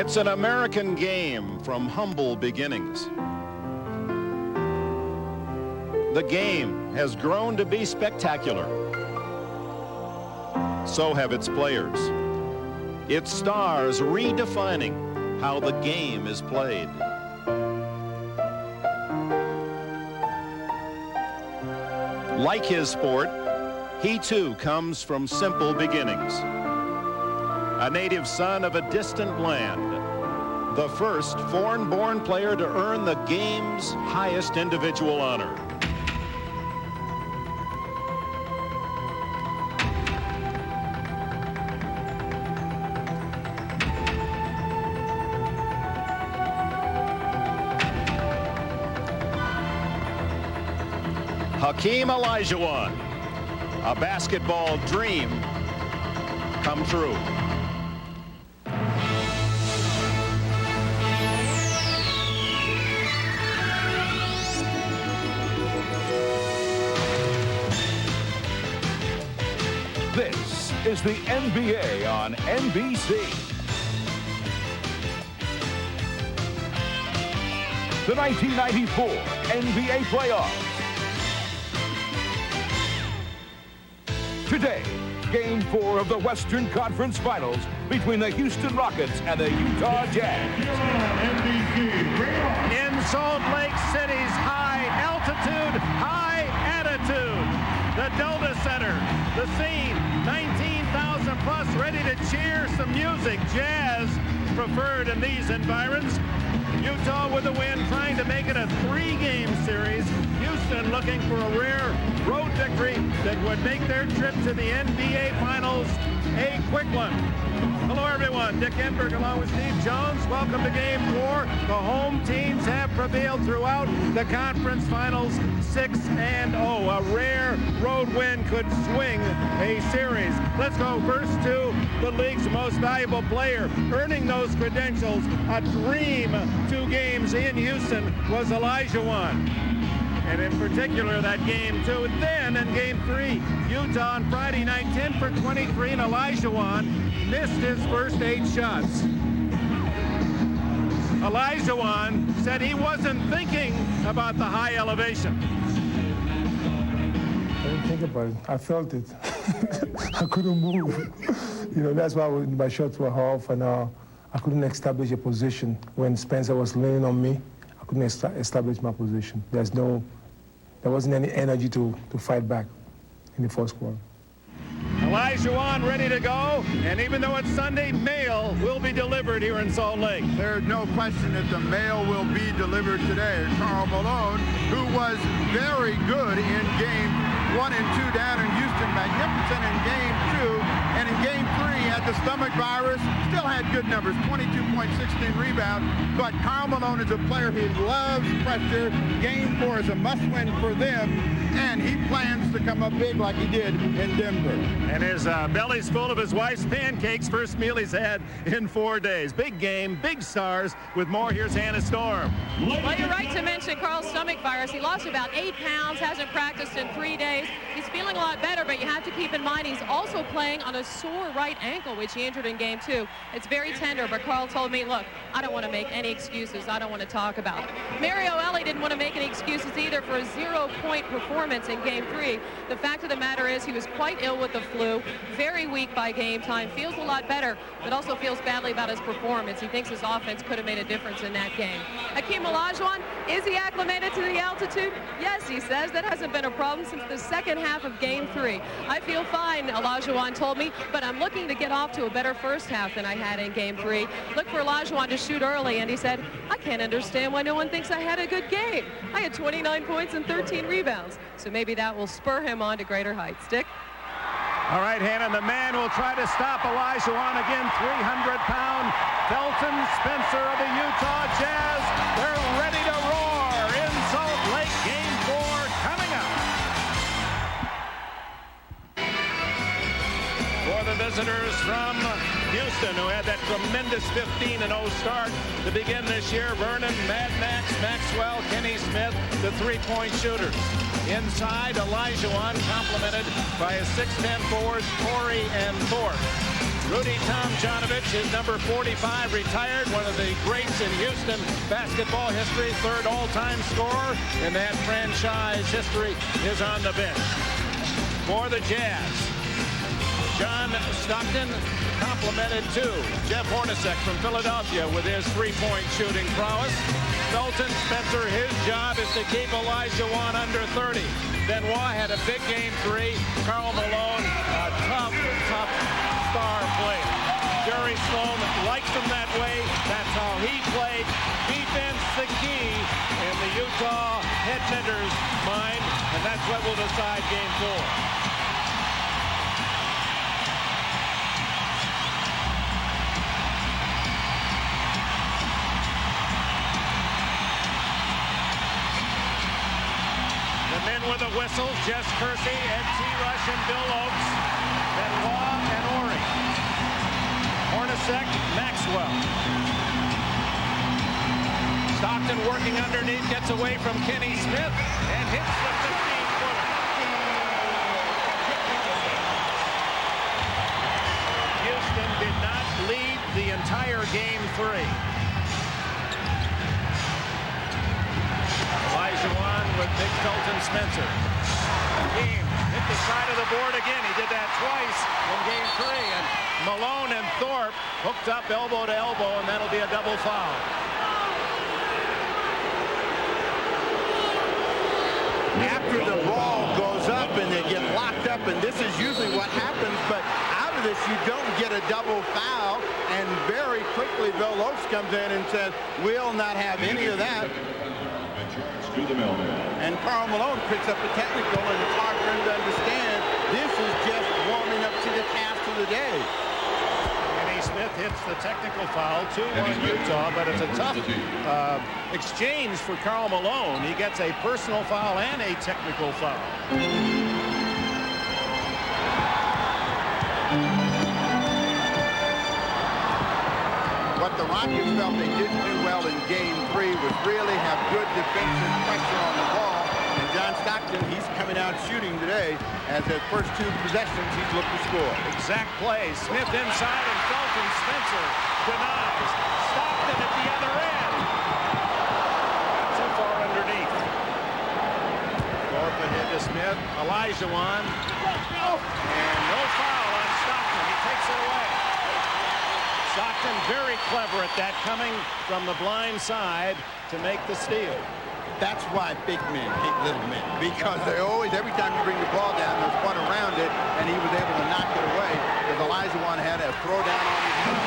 It's an American game from humble beginnings. The game has grown to be spectacular. So have its players. Its stars redefining how the game is played. Like his sport, he too comes from simple beginnings. A native son of a distant land, the first foreign-born player to earn the game's highest individual honor. Hakeem Olajuwon, a basketball dream come true. This is the NBA on NBC. The 1994 NBA playoffs. Today, Game 4 of the Western Conference Finals between the Houston Rockets and the Utah Jazz. In Salt Lake City's high altitude, high attitude, the Delta Center, the scene, 19,000 plus ready to cheer some music. Jazz preferred in these environs. Utah with a win, trying to make it a 3-game series. Houston looking for a rare road victory that would make their trip to the NBA Finals a quick one. Hello, everyone. Dick Enberg along with Steve Jones. Welcome to Game 4. The home teams have prevailed throughout the conference finals, 6-0. A rare road win could swing a series. Let's go first to the league's most valuable player. Earning those credentials, a dream 2 games in Houston, was Olajuwon. And in particular, that game 2. Then in game 3, Utah on Friday night, 10 for 23, and Olajuwon missed his first 8 shots. Olajuwon said he wasn't thinking about the high elevation. I didn't think about it. I felt it. I couldn't move. That's why my shots were off, and I couldn't establish a position. When Spencer was leaning on me, I couldn't establish my position. There wasn't any energy to fight back in the first quarter. Olajuwon ready to go, and even though it's Sunday, mail will be delivered here in Salt Lake. There's no question that the mail will be delivered today. Karl Malone, who was very good in game 1 and 2 down in Houston, magnificent in game 2, and in game 3 had the stomach virus, still had good numbers, 22 points, 16 rebounds, but Karl Malone is a player who loves pressure. Game 4 is a must-win for them, and he plans to come up big like he did in Denver. And his belly's full of his wife's pancakes, first meal he's had in 4 days. Big game, big stars. With more, here's Hannah Storm. Well, you're right to mention Karl's stomach virus. He lost about 8 pounds, hasn't practiced in 3 days. He's feeling a lot better, but you have to keep in mind he's also playing on a sore right ankle, which he injured in game 2. It's very tender, but Karl told me, look, I don't want to make any excuses. I don't want to talk about it. Mario Elie didn't want to make any excuses either for a 0-point performance in game 3. The fact of the matter is he was quite ill with the flu, very weak by game time, feels a lot better, but also feels badly about his performance. He thinks his offense could have made a difference in that game. Hakeem Olajuwon, is he acclimated to the altitude? Yes, he says. That hasn't been a problem since the second half of game 3. I feel fine, Olajuwon told me, but I'm looking to get off to a better first half than I had in game 3. Look for Olajuwon to shoot early, and he said, I can't understand why no one thinks I had a good game. I had 29 points and 13 rebounds, so maybe that will spur him on to greater heights. Dick? All right, Hannah, the man will try to stop Olajuwon again. 300-pound Felton Spencer of the Utah Jazz. They're ready to roar in Salt Lake. Game 4 coming up. For the visitors from Houston, who had that tremendous 15-0 start to begin this year, Vernon, Mad Max, Maxwell, Kenny Smith, the three-point shooters. Inside, Olajuwon, complemented by his 6'10 forwards, Torrey and Thorpe. Rudy Tomjanovich is number 45, retired, one of the greats in Houston basketball history, third all-time scorer in that franchise history, is on the bench. For the Jazz, John Stockton complimented to Jeff Hornacek from Philadelphia with his three-point shooting prowess. Felton Spencer, his job is to keep Olajuwon under 30. Benoit had a big game 3. Karl Malone, a tough star player. Jerry Sloan likes him that way. That's how he played. Defense the key in the Utah headmenter's mind, and that's what will decide game 4. With a whistle, Jess Kersey, Ed T. Rush, and Bill Oakes, Benoit and Ori, Hornacek, Maxwell. Stockton working underneath, gets away from Kenny Smith, and hits the 15-footer. Houston did not lead the entire game 3. Olajuwon with Big Felton Spencer. Hakeem hit the side of the board again. He did that twice in game 3. And Malone and Thorpe hooked up elbow to elbow, and that'll be a double foul. After the ball goes up and they get locked up, and this is usually what happens, but out of this you don't get a double foul, and very quickly Bill Oakes comes in and says, we'll not have any of that. And Karl Malone picks up a technical, and it's hard for him to understand. This is just warming up to the task of the day. Kenny Smith hits the technical foul, 2-1 Utah, but it's a tough exchange for Karl Malone. He gets a personal foul and a technical foul. What the Rockets felt they didn't do well in game 3 was really have good defensive pressure on the ball. And John Stockton, he's coming out shooting today, as his first 2 possessions he's looked to score. Exact play. Smith inside, and Felton Spencer denies. Stockton at the other end. Too far underneath. Thorpe ahead to Smith. Olajuwon. And no foul on Stockton. He takes it away. Stockton very clever at that, coming from the blind side to make the steal. That's why big men hate little men, because they always, every time you bring the ball down, there's one around it, and he was able to knock it away, because Olajuwon had a throw down on his knee.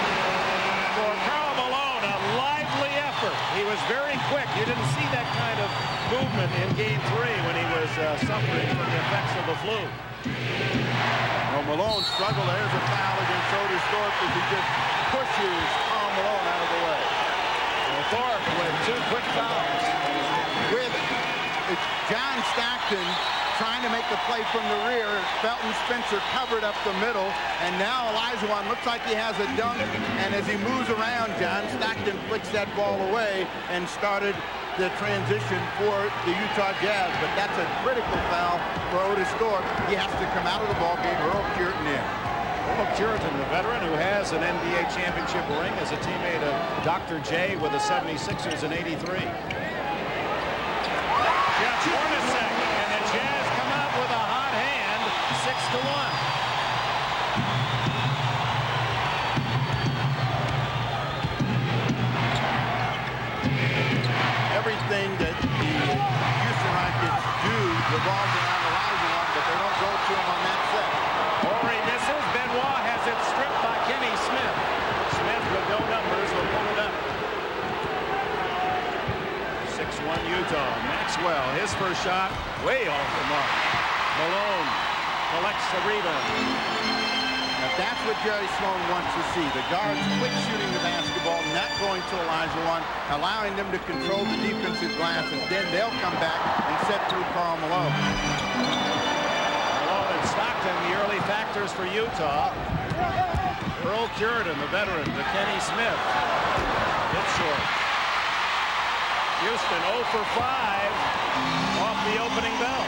For Karl Malone, a lively effort. He was very quick. You didn't see that kind of movement in game 3 when he was suffering from the effects of the flu. Well, Malone struggled. There's a foul against Otis Thorpe as he just pushes Karl Malone out of the way. Well, Thorpe with 2 quick fouls. With John Stockton trying to make the play from the rear, Felton Spencer covered up the middle, and now Olajuwon looks like he has a dunk, and as he moves around, John Stockton flicks that ball away and started the transition for the Utah Jazz. But that's a critical foul for Otis Thorpe. He has to come out of the ball game. Earl Cureton in. Earl Cureton, the veteran who has an NBA championship ring as a teammate of Dr. J with the 76ers in '83. Jeff Hornacek, and the Jazz come out with a hot hand, 6-1. Everything that the Houston Rockets do revolves around Olajuwon, but they don't go to him on that set. Ori misses. Benoit has it stripped by Kenny Smith. Smith with no numbers will pull it up. 6-1 Utah. Maxwell, his first shot, way off the mark. Malone collects the rebound. Now that's what Jerry Sloan wants to see. The guards quick shooting the basketball, not going to Olajuwon, allowing them to control the defensive glass, and then they'll come back and set through Karl Malone. Malone and Stockton, the early factors for Utah. Earl Cureton, the veteran, to Kenny Smith. Hit short. Houston 0 for 5 off the opening bell.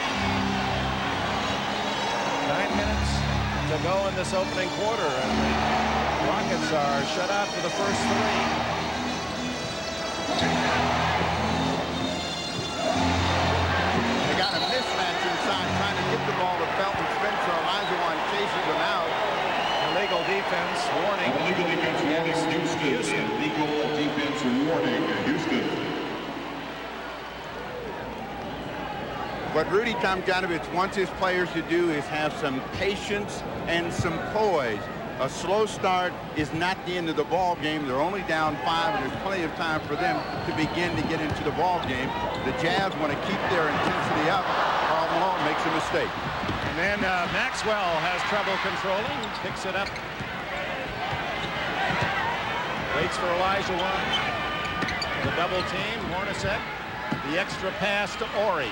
9 minutes, to go in this opening quarter, and the Rockets are shut out for the first 3. They got a mismatch inside trying to get the ball to Felton Spencer. Olajuwon chases him out. Illegal defense warning. Illegal defense warning, Houston. Illegal defense warning, Houston. What Rudy Tomjanovich wants his players to do is have some patience and some poise. A slow start is not the end of the ball game. They're only down 5, and there's plenty of time for them to begin to get into the ball game. The Jazz want to keep their intensity up. Karl Malone makes a mistake. And then Maxwell has trouble controlling. Picks it up. Waits for Olajuwon. The double team. Hornacek. The extra pass to Ori.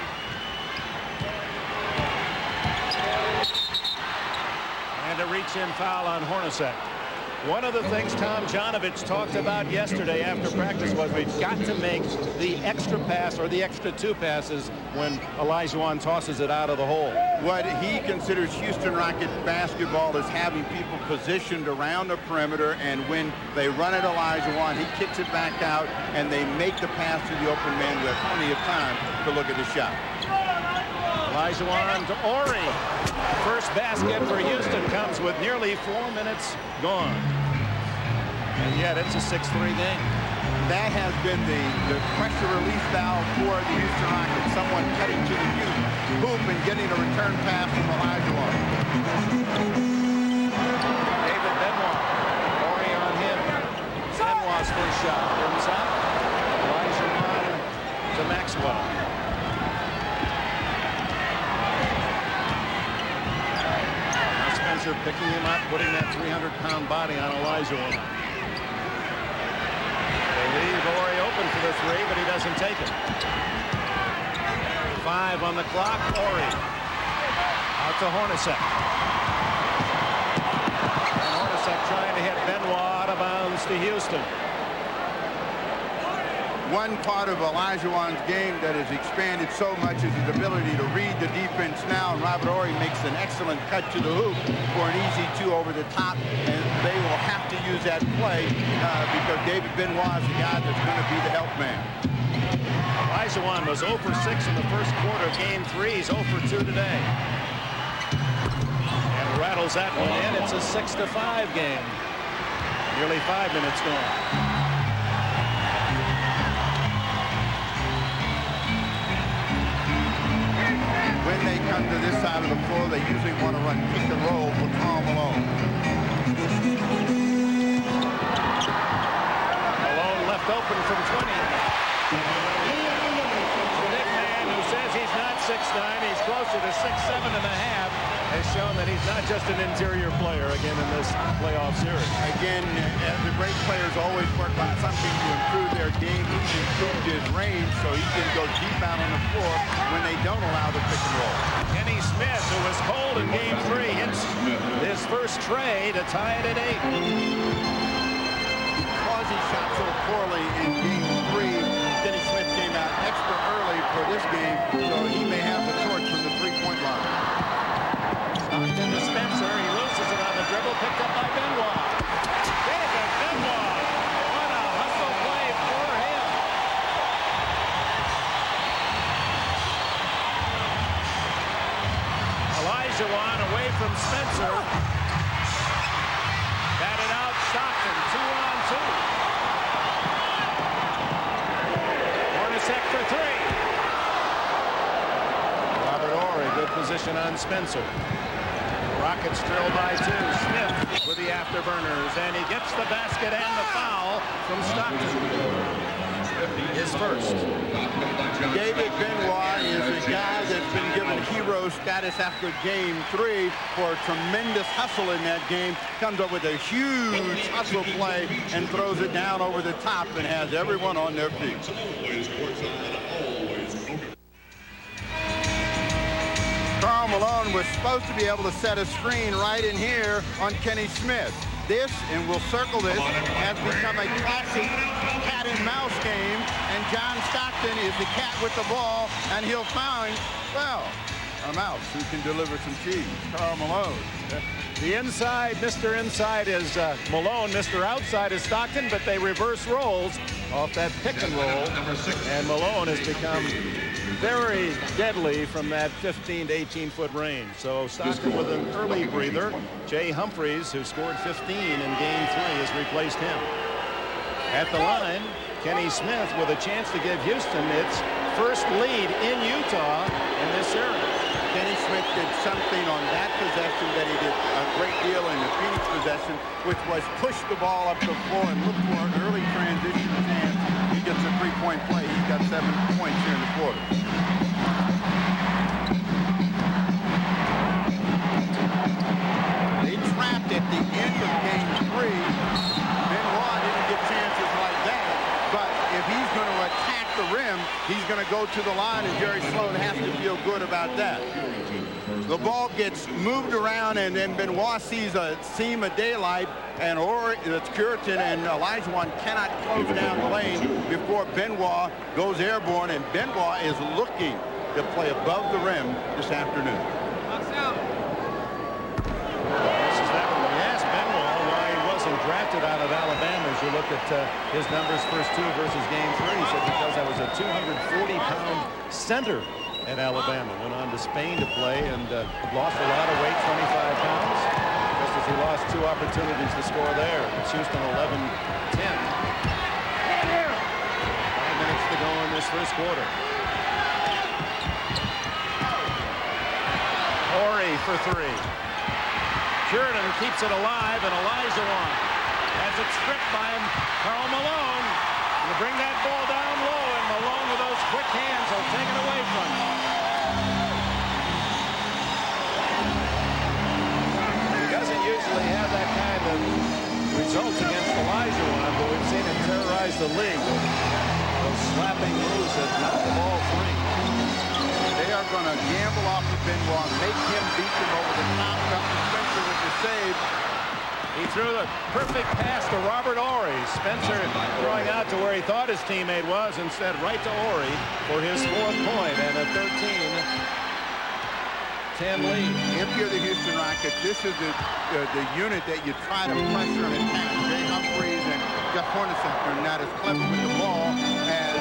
And a reach-in foul on Hornacek. One of the things Tomjanovich talked about yesterday after practice was we've got to make the extra pass or the extra 2 passes when Olajuwon tosses it out of the hole. What he considers Houston Rocket basketball is having people positioned around the perimeter, and when they run at Olajuwon, he kicks it back out, and they make the pass to the open man with plenty of time to look at the shot. Olajuwon to Ori. First basket for Houston comes with nearly 4 minutes gone. And yet it's a 6-3 game. That has been the pressure relief valve for the Houston Rockets. Someone cutting to the hoop and getting a return pass from Olajuwon. David Benoit. Ori on him. Benoit's first shot. Comes up. Olajuwon to Maxwell. Picking him up, putting that 300-pound body on Olajuwon. They leave Ori open for the 3, but he doesn't take it. 5 on the clock. Ori out to Hornacek. And Hornacek trying to hit Benoit out of bounds to Houston. One part of Olajuwon's game that has expanded so much is his ability to read the defense now, and Robert Ori makes an excellent cut to the hoop for an easy 2 over the top, and they will have to use that play because David Benoit is the guy that's going to be the help man. Olajuwon was 0 for 6 in the first quarter of game 3. He's 0 for 2 today. And rattles that one in. It's a 6-5 game. Nearly 5 minutes gone. When they come to this side of the floor, they usually want to run pick and roll for Karl Malone. Malone left open from 20. The big man who says he's not 6'9", he's closer to 6'7 and a half, has shown that he's not just an interior player again in this playoff series. Again, the great players always work on something to improve their game. He's improved his range so he can go deep out on the floor when they don't allow the pick and roll. Kenny Smith, who was cold in game 3, hits his first tray to tie it at 8. Because he shot so poorly in game 3, Kenny Smith came out extra early for this game, so he may have the torch from the 3-point line. Stockton to Spencer. He loses it on the dribble, picked up by Benoit. David Benoit. What a hustle play for him. Olajuwon away from Spencer. Batted out. Stockton. 2-on-2. Hornacek for 3. Robert Ori, good position on Spencer. Rockets drill by 2. Smith with the afterburners, and he gets the basket and the foul from Stockton. His first. David Benoit is a guy that's been given hero status after game 3 for a tremendous hustle in that game. Comes up with a huge hustle play and throws it down over the top and has everyone on their feet. Karl Malone was supposed to be able to set a screen right in here on Kenny Smith. This, and we'll circle this, has become a classic cat and mouse game, and John Stockton is the cat with the ball, and he'll find, well, a mouse who can deliver some cheese. Karl Malone. The inside, Mr. Inside is Malone. Mr. Outside is Stockton, but they reverse roles off that pick and roll. And Malone has become very deadly from that 15 to 18-foot range. So Stockton with an early breather. Jay Humphreys, who scored 15 in Game 3, has replaced him. At the line, Kenny Smith with a chance to give Houston its first lead in Utah in this series. Kenny Smith did something on that possession that he did a great deal in the Phoenix possession, which was push the ball up the floor and look for an early transition chance. He gets a three-point play. He's got 7 points here in the quarter. They trapped at the end of Game 3. Benoit didn't get chances like that, but if he's going to attack the rim, he's going to go to the line, and Jerry Sloan has to feel good about that. The ball gets moved around, and then Benoit sees a seam of daylight, and it's Curitan and Olajuwon cannot close down the lane before Benoit goes airborne, and Benoit is looking to play above the rim this afternoon. This is that one. We asked Benoit why he wasn't drafted out of Alabama. As you look at his numbers, first 2 versus Game 3, he said because I was a 240-pound center at Alabama. Went on to Spain to play and lost a lot of weight, 25 pounds, just as he lost 2 opportunities to score there. It's Houston 11-10. 5 minutes to go in this first quarter. Horry for 3. Curitan keeps it alive, and Olajuwon has it stripped by him. Karl Malone will bring that ball down low, and Malone with those quick hands will take it away from him. He doesn't usually have that kind of results against Olajuwon, but we've seen him terrorize the league. Those slapping moves that knock the ball free. They are going to gamble off of Benoit, make him beat them over the top. Spencer with the save. He threw the perfect pass to Robert Horry. Spencer throwing out to where he thought his teammate was, instead right to Horry for his 4th point and a 13-10 lead. If you're the Houston Rockets, this is the unit that you try to pressure and attack. Jay Humphreys and Jeff Hornacek are not as clever with the ball as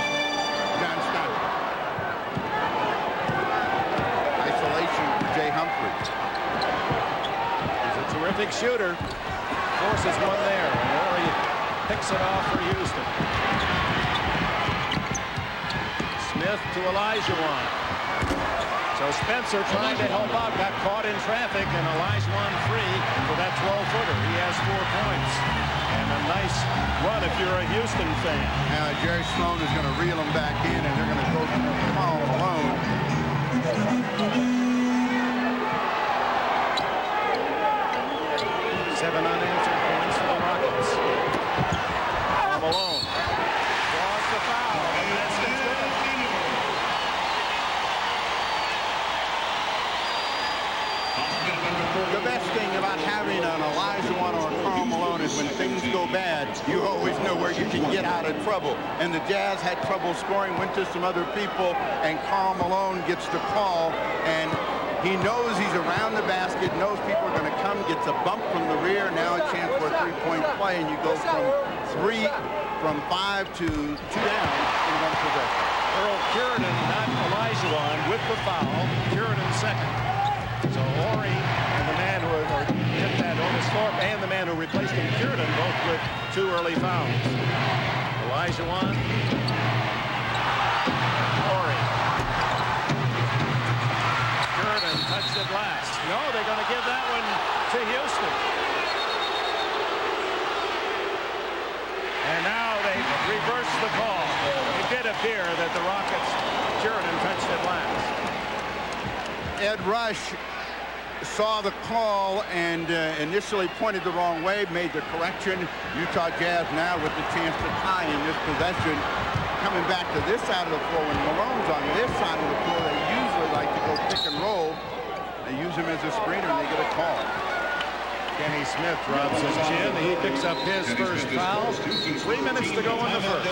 John Stockton. Isolation for Jay Humphreys. He's a terrific shooter. Forces one there, and Horry picks it off for Houston. Smith to Olajuwon. So Spencer trying to help out, got caught in traffic, and Olajuwon free for that 12-footer. He has 4 points. And a nice run if you're a Houston fan. Jerry Sloan is going to reel him back in, and they're going to go to Karl Malone. 7 unanswered points for the Rockets. Karl Malone draws the foul, and that's good. The best thing about having an Olajuwon or a Karl Malone is when things go bad, you always know where you can get out of trouble. And the Jazz had trouble scoring, went to some other people, and Karl Malone gets the call, and he knows he's around the basket, knows people are going to come, gets a bump from the rear, now a chance for a 3-point play, and you go from 5 to 2 down in 1 possession. Earl Curitan, not Olajuwon, with the foul. Curitan second. So Horry and the man who hit that Otis Thorpe and the man who replaced him, Curitan, both with 2 early fouls. Olajuwon. Horry. Curitan touched it last. No, they're going to give that one to Houston. And now they reverse the call. It did appear that the Rockets, Curitan touched it last. Ed Rush saw the call and initially pointed the wrong way, made the correction. Utah Jazz now with the chance to tie in this possession. Coming back to this side of the floor, when Malone's on this side of the floor, they usually like to go pick and roll. They use him as a screener and they get a call. Kenny Smith drops his chin. He picks up his first foul. 3 minutes to go in the first.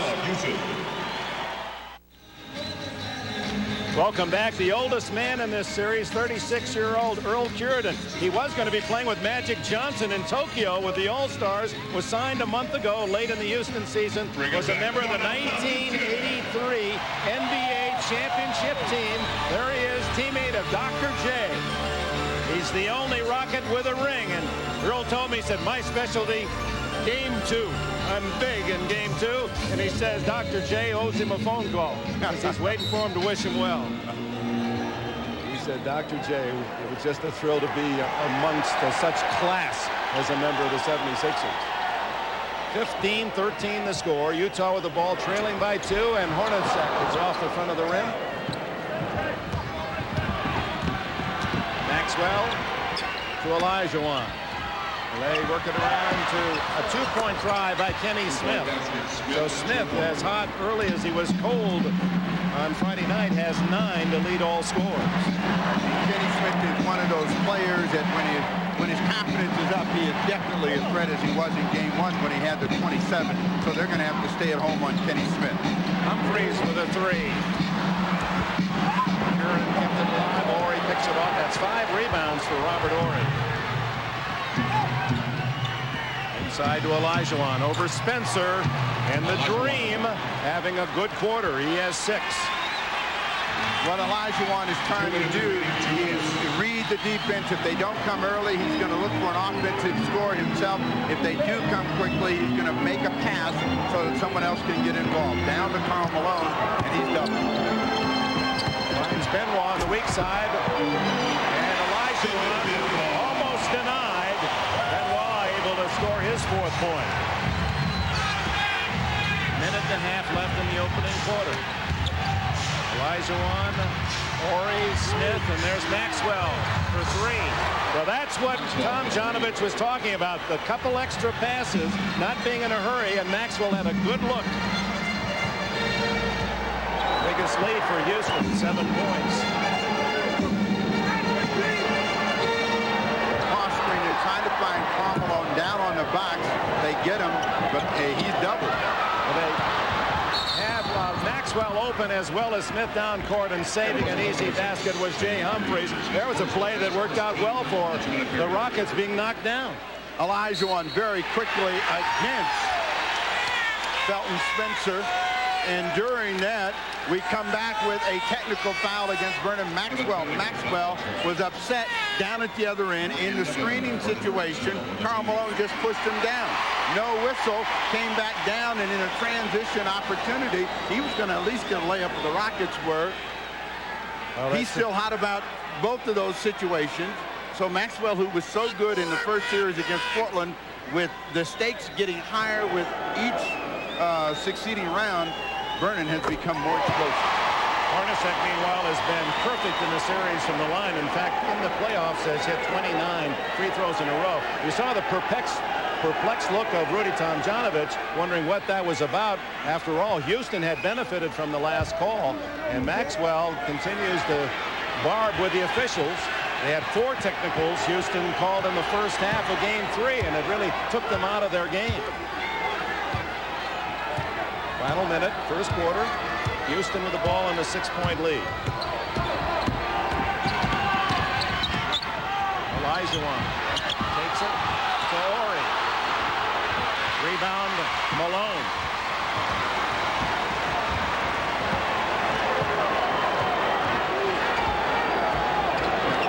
Welcome back. The oldest man in this series, 36-year-old Earl Cureton. He was going to be playing with Magic Johnson in Tokyo with the All-Stars. Was signed a month ago, late in the Houston season. Was a member of the 1983 NBA championship team. There he is, teammate of Dr. J. He's the only Rocket with a ring. And Earl told me, he said, my specialty, Game 2. I'm big in Game 2, and he says Dr. J owes him a phone call because he's waiting for him to wish him well. He said Dr. J, it was just a thrill to be amongst such class as a member of the 76ers. 15-13 the score. Utah with the ball trailing by 2, and Hornacek is off the front of the rim. Maxwell to Olajuwon. They work it around to a two-point try by Kenny Smith. So Smith, as hot early as he was cold on Friday night, has 9 to lead all scores. Kenny Smith is one of those players that when his confidence is up, he is definitely as threat as he was in Game 1 when he had the 27. So they're going to have to stay at home on Kenny Smith. Humphreys with a 3. Curran kept it alive. Horry picks it off. That's 5 rebounds for Robert Horry. Inside to Olajuwon over Spencer, and the Dream having a good quarter. He has 6. What Olajuwon is trying to do is read the defense. If they don't come early, he's going to look for an offensive score himself. If they do come quickly, he's going to make a pass so that someone else can get involved. Down to Karl Malone, and he's double. Finds Benoit on the weak side, and Olajuwon almost denied. To score his 4th point. Minute and a half left in the opening quarter. Olajuwon, Horry, Smith, and there's Maxwell for 3. Well, that's what Tom Janovich was talking about. The couple extra passes, not being in a hurry, and Maxwell had a good look. Biggest lead for Houston, 7 points. Trying to find Karl Malone down on the box. They get him, but he's doubled. They have Maxwell open as well as Smith down court, and saving an easy basket was Jay Humphreys. There was a play that worked out well for the Rockets being knocked down. Olajuwon very quickly against Felton Spencer. And during that, we come back with a technical foul against Vernon Maxwell. Maxwell was upset down at the other end in the screening situation. Karl Malone just pushed him down. No whistle, came back down, and in a transition opportunity, he was going to at least get a layup. The Rockets were. Well, he's still hot about both of those situations. So Maxwell, who was so good in the first series against Portland, with the stakes getting higher with each succeeding round, Vernon has become more explosive. Hornacek, meanwhile, has been perfect in the series from the line. In fact, in the playoffs, has hit 29 free throws in a row. We saw the perplexed look of Rudy Tomjanovich, wondering what that was about. After all, Houston had benefited from the last call, and Maxwell continues to barb with the officials. They had 4 technicals Houston called in the first half of Game 3, and it really took them out of their game. Final minute, first quarter. Houston with the ball in a 6-point lead. Olajuwon takes it to Horry. Rebound, Malone.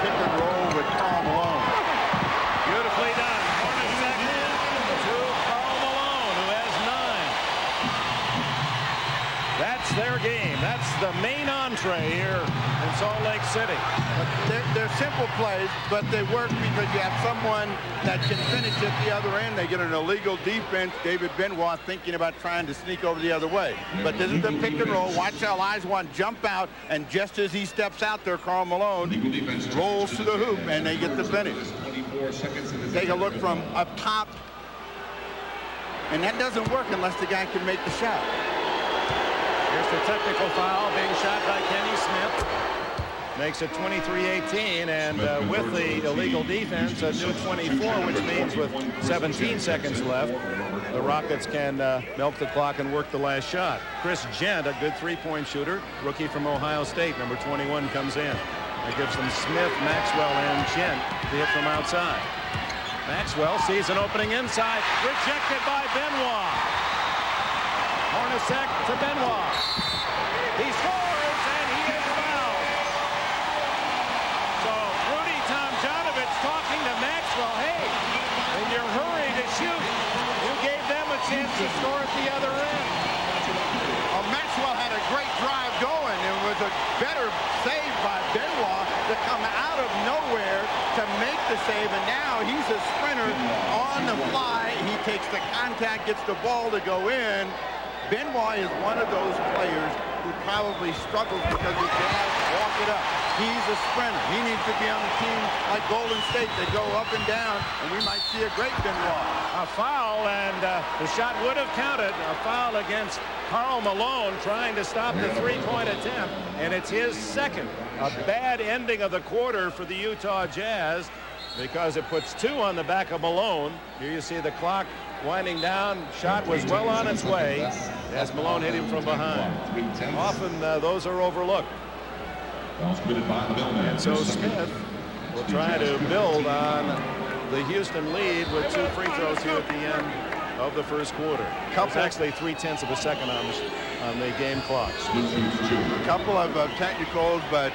Pick and roll with Karl Malone. Beautifully done. Hornacek to Karl Malone, who has 9. That's their game. That's the main entree here in Salt Lake City. They're simple plays, but they work because you have someone that can finish at the other end. They get an illegal defense. David Benoit thinking about trying to sneak over the other way. But this is the pick and roll. Watch how Olajuwon jump out, and just as he steps out there, Karl Malone rolls to the hoop, and they get the finish. Take a look from up top, and that doesn't work unless the guy can make the shot. Here's the technical foul being shot by Kenny Smith. makes it 23-18, and with the illegal defense, a new 24, which means with 17 seconds left, the Rockets can milk the clock and work the last shot. Chris Gent, a good three-point shooter, rookie from Ohio State, number 21, comes in. That gives them Smith, Maxwell, and Gent to hit from outside. Maxwell sees an opening inside, rejected by Benoit. Hornacek to Benoit. He scores, and he is fouled. So Rudy Tomjanovich talking to Maxwell, hey, in your hurry to shoot, you gave them a chance to score at the other end. Maxwell had a great drive going. It was a better save by Benoit to come out of nowhere to make the save, and now he's a sprinter on the fly. He takes the contact, gets the ball to go in. Benoit is one of those players who probably struggles because his dad walked it up. He's a sprinter. He needs to be on the team like Golden State. They go up and down, and we might see a great Benoit. A foul, and the shot would have counted. A foul against Karl Malone trying to stop the three-point attempt, and it's his second. A bad ending of the quarter for the Utah Jazz because it puts 2 on the back of Malone. Here you see the clock winding down. Shot was well on its way as Malone hit him from behind. Often those are overlooked. And so Smith will try to build on the Houston lead with 2 free throws here at the end of the first quarter. It's actually 0.3 of a second on the game clock. A couple of technicals, but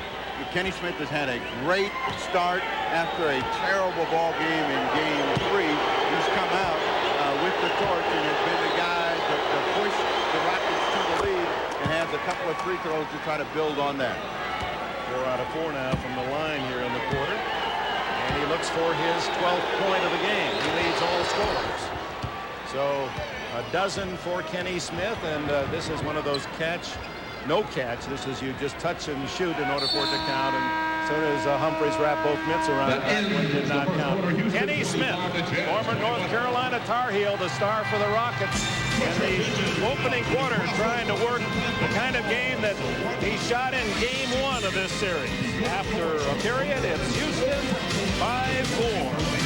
Kenny Smith has had a great start after a terrible ball game in Game 3. He's come out with the torch and has been the guy to push the Rockets to the lead and has a couple of free throws to try to build on that. 4 out of 4 now from the line here in the quarter. And he looks for his 12th point of the game. He leads all scorers. So a dozen for Kenny Smith, and this is one of those no catch. This is you just touch and shoot in order for it to count. And as soon as Humphries wrapped both mitts around it, that one did not count. Kenny Smith, former North Carolina Tar Heel, the star for the Rockets. In the opening quarter, trying to work the kind of game that he shot in Game 1 of this series. After a period, it's Houston 5-4.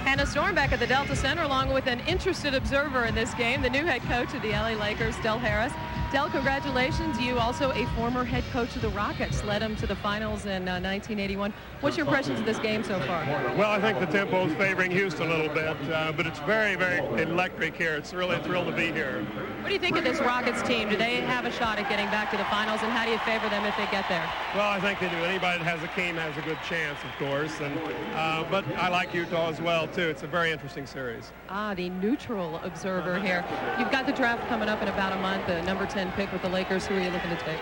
And a storm back at the Delta Center, along with an interested observer in this game, the new head coach of the LA Lakers, Del Harris. Del, congratulations. You also a former head coach of the Rockets, led them to the finals in 1981. What's your impressions of this game so far? Well, I think the tempo is favoring Houston a little bit, but it's very, very electric here. It's really a thrill to be here. What do you think of this Rockets team? Do they have a shot at getting back to the finals, and how do you favor them if they get there? Well, I think they do. Anybody that has a team has a good chance, of course. And but I like Utah as well, too. It's a very interesting series. The neutral observer here. You've got the draft coming up in about a month, the number 10 pick with the Lakers. Who are you looking to take?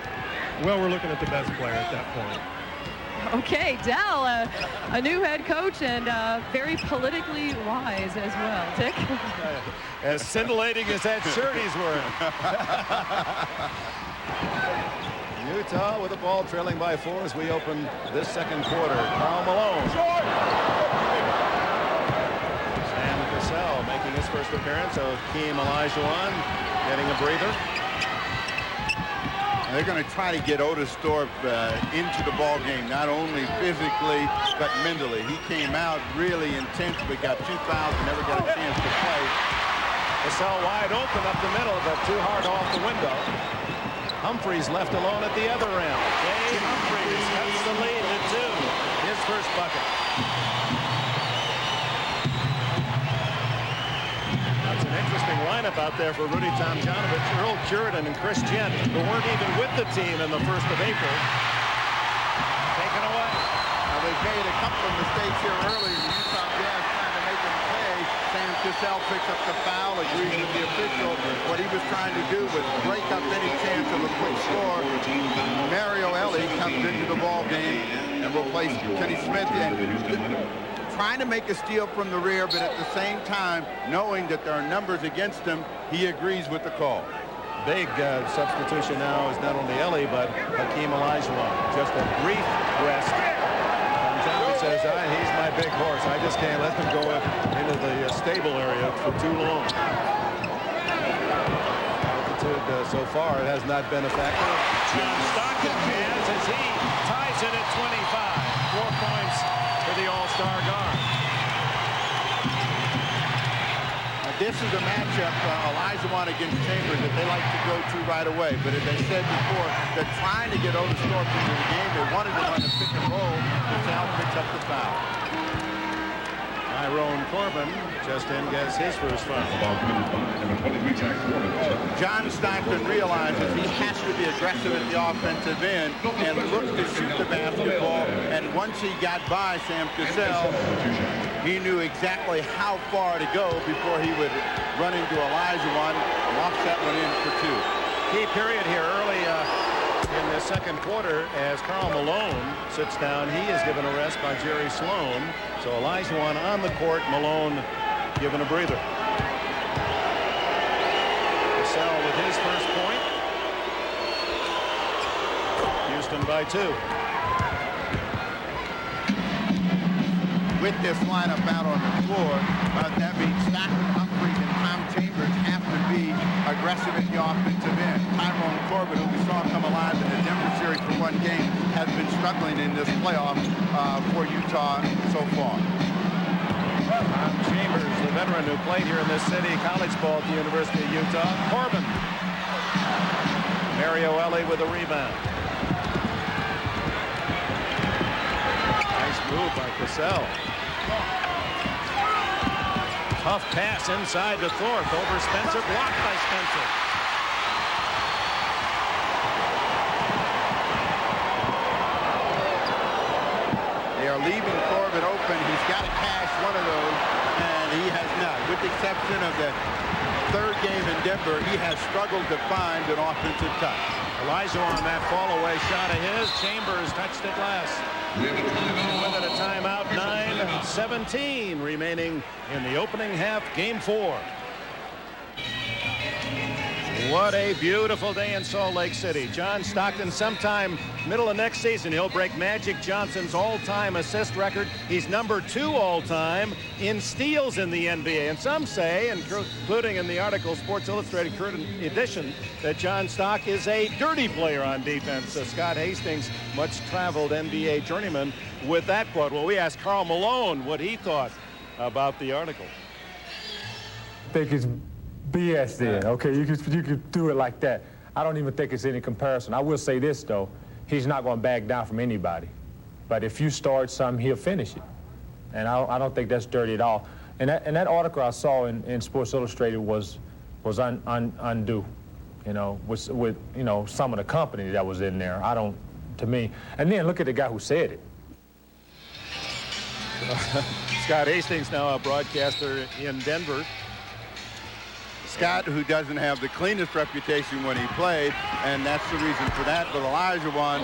Well, we're looking at the best player at that point. Okay, Del, a new head coach and very politically wise as well. Dick? As scintillating as that shirt he's wearing. Utah with the ball trailing by 4 as we open this second quarter. Karl Malone. Sam Cassell making his first appearance. So Hakeem Olajuwon getting a breather. They're going to try to get Otis Thorpe into the ball game, not only physically, but mentally. He came out really intense, but got 2 fouls and never got a chance to play. Cassell wide open up the middle, but too hard off the window. Humphries left alone at the other end. Jay Humphries cuts the lead to 2. His first bucket. That's an interesting lineup out there for Rudy Tomjanovich, Earl Cureton, and Chris Gent, who weren't even with the team in the 1st of April. Taken away. Now, they made a couple of mistakes here early. The Utah Jazz trying to make them pay. Sam Cassell picks up the foul, agrees with the official. What he was trying to do was break up any chance of a quick score. Mario Elie comes into the ball game and will place Kenny Smith in. Trying to make a steal from the rear, but at the same time, knowing that there are numbers against him, he agrees with the call. Big substitution now is not only Elie, but Hakeem Olajuwon. Just a brief rest. Tomjanovich says, he's my big horse. I just can't let him go into the stable area for too long. altitude so far. It has not been a factor. John Stockton has as he ties it at 25. 4 points for the All-Star guard. This is a matchup, Olajuwon against Chambers, that they like to go to right away. But as I said before, they're trying to get Otisthorpe into the game. They wanted to run the pick and roll. Sal picks up the foul. Tyrone Corbin just in gets his first foul. John Stockton realizes he has to be aggressive at the offensive end and look to shoot the basketball. And once he got by Sam Cassell, he knew exactly how far to go before he would run into Olajuwon and lock that one in for two. Key period here early in the second quarter as Karl Malone sits down. He is given a rest by Jerry Sloan. So Olajuwon on the court, Malone given a breather. Cassell with his first point. Houston by 2. With this lineup out on the floor, that means Stockton, Humphries, and Tom Chambers have to be aggressive at the offensive end. Tyrone Corbin, who we saw come alive in the Denver series for one game, has been struggling in this playoff for Utah so far. Tom Chambers, the veteran who played here in this city, college ball at the University of Utah. Corbin. Mario Elie with a rebound. Nice move by Cassell. Tough pass inside to Thorpe over Spencer, blocked by Spencer. They are leaving Corbin open. He's got to cash one of those, and he has not. With the exception of the third game in Denver, he has struggled to find an offensive touch. Olajuwon on that fall away shot of his. Chambers touched it last. With it a timeout, 9:17 remaining in the opening half, game 4. What a beautiful day in Salt Lake City. John Stockton, sometime middle of next season, he'll break Magic Johnson's all-time assist record. He's number 2 all-time in steals in the NBA. And some say, including in the article Sports Illustrated current edition, that John Stock is a dirty player on defense. Scott Hastings, much-traveled NBA journeyman, with that quote. Well, we asked Karl Malone what he thought about the article. I think it's BS then. Okay, you could do it like that. I don't even think it's any comparison. I will say this, though. He's not going to back down from anybody. But if you start something, he'll finish it. And I don't think that's dirty at all. And that article I saw in Sports Illustrated was undue, you know, with you know, some of the company that was in there. To me. And then look at the guy who said it. Scott Hastings, now a broadcaster in Denver. Scott, who doesn't have the cleanest reputation when he played, and that's the reason for that. But Olajuwon,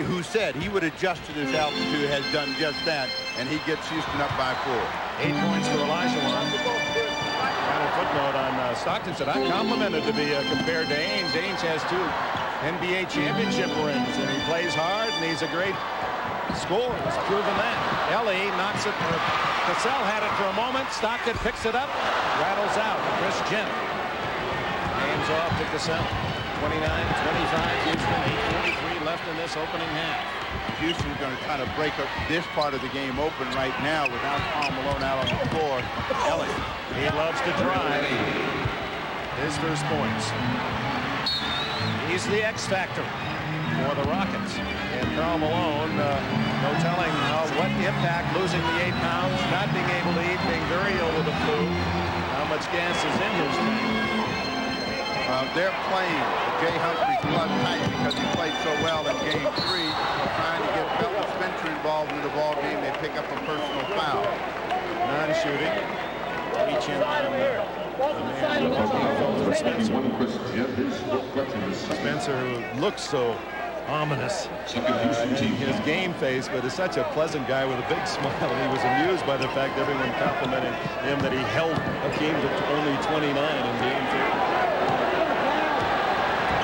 who said he would adjust to this altitude, has done just that, and he gets Houston up by 4. 8 points for Olajuwon. Final footnote on Stockton said, I'm complimented to be compared to Ainge. Ainge has 2 NBA championship rings, and he plays hard, and he's a great scorer. He's proven that. Elie knocks it. Cassell had it for a moment. Stockton picks it up, rattles out. Chris Gent hands off to Cassell. 29-25. Houston, 8:43 left in this opening half. Houston's going to try to break up this part of the game open right now without Karl Malone out on the floor. Elie. He loves to drive. His first points. He's the X factor for the Rockets. And Karl Malone, no telling what impact losing the 8 pounds, not being able to eat, being very ill with the flu, how much gas is in his tank. They're playing Jay Humphries blood tight because he played so well in game 3. Trying to get Belton Spencer involved in the ball game. They pick up a personal foul. Non-shooting. Reach in on Spencer, who looks so ominous in his game face, but is such a pleasant guy with a big smile. And he was amused by the fact everyone complimented him that he held a game to only 29 in game 3.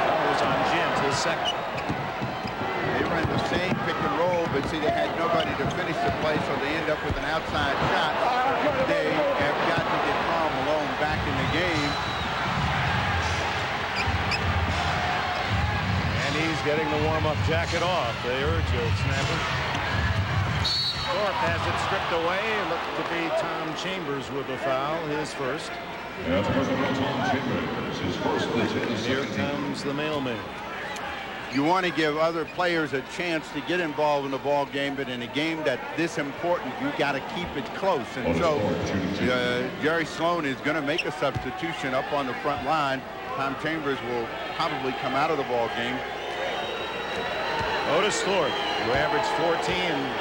That was on Gent, his second. They ran the same pick and roll, but see, they had nobody to finish the play, so they end up with an outside shot. They have got to get Karl Malone back in the game. getting the warm-up jacket off. They urge you, Snapper. Thorpe has it stripped away. Looked to be Tom Chambers with the foul, his first. That's personal Tom Chambers, his first. Here comes the mailman. You want to give other players a chance to get involved in the ball game, but in a game that's this important, you got to keep it close. And so Jerry Sloan is going to make a substitution up on the front line. Tom Chambers will probably come out of the ball game. Otis Thorpe, who averaged 14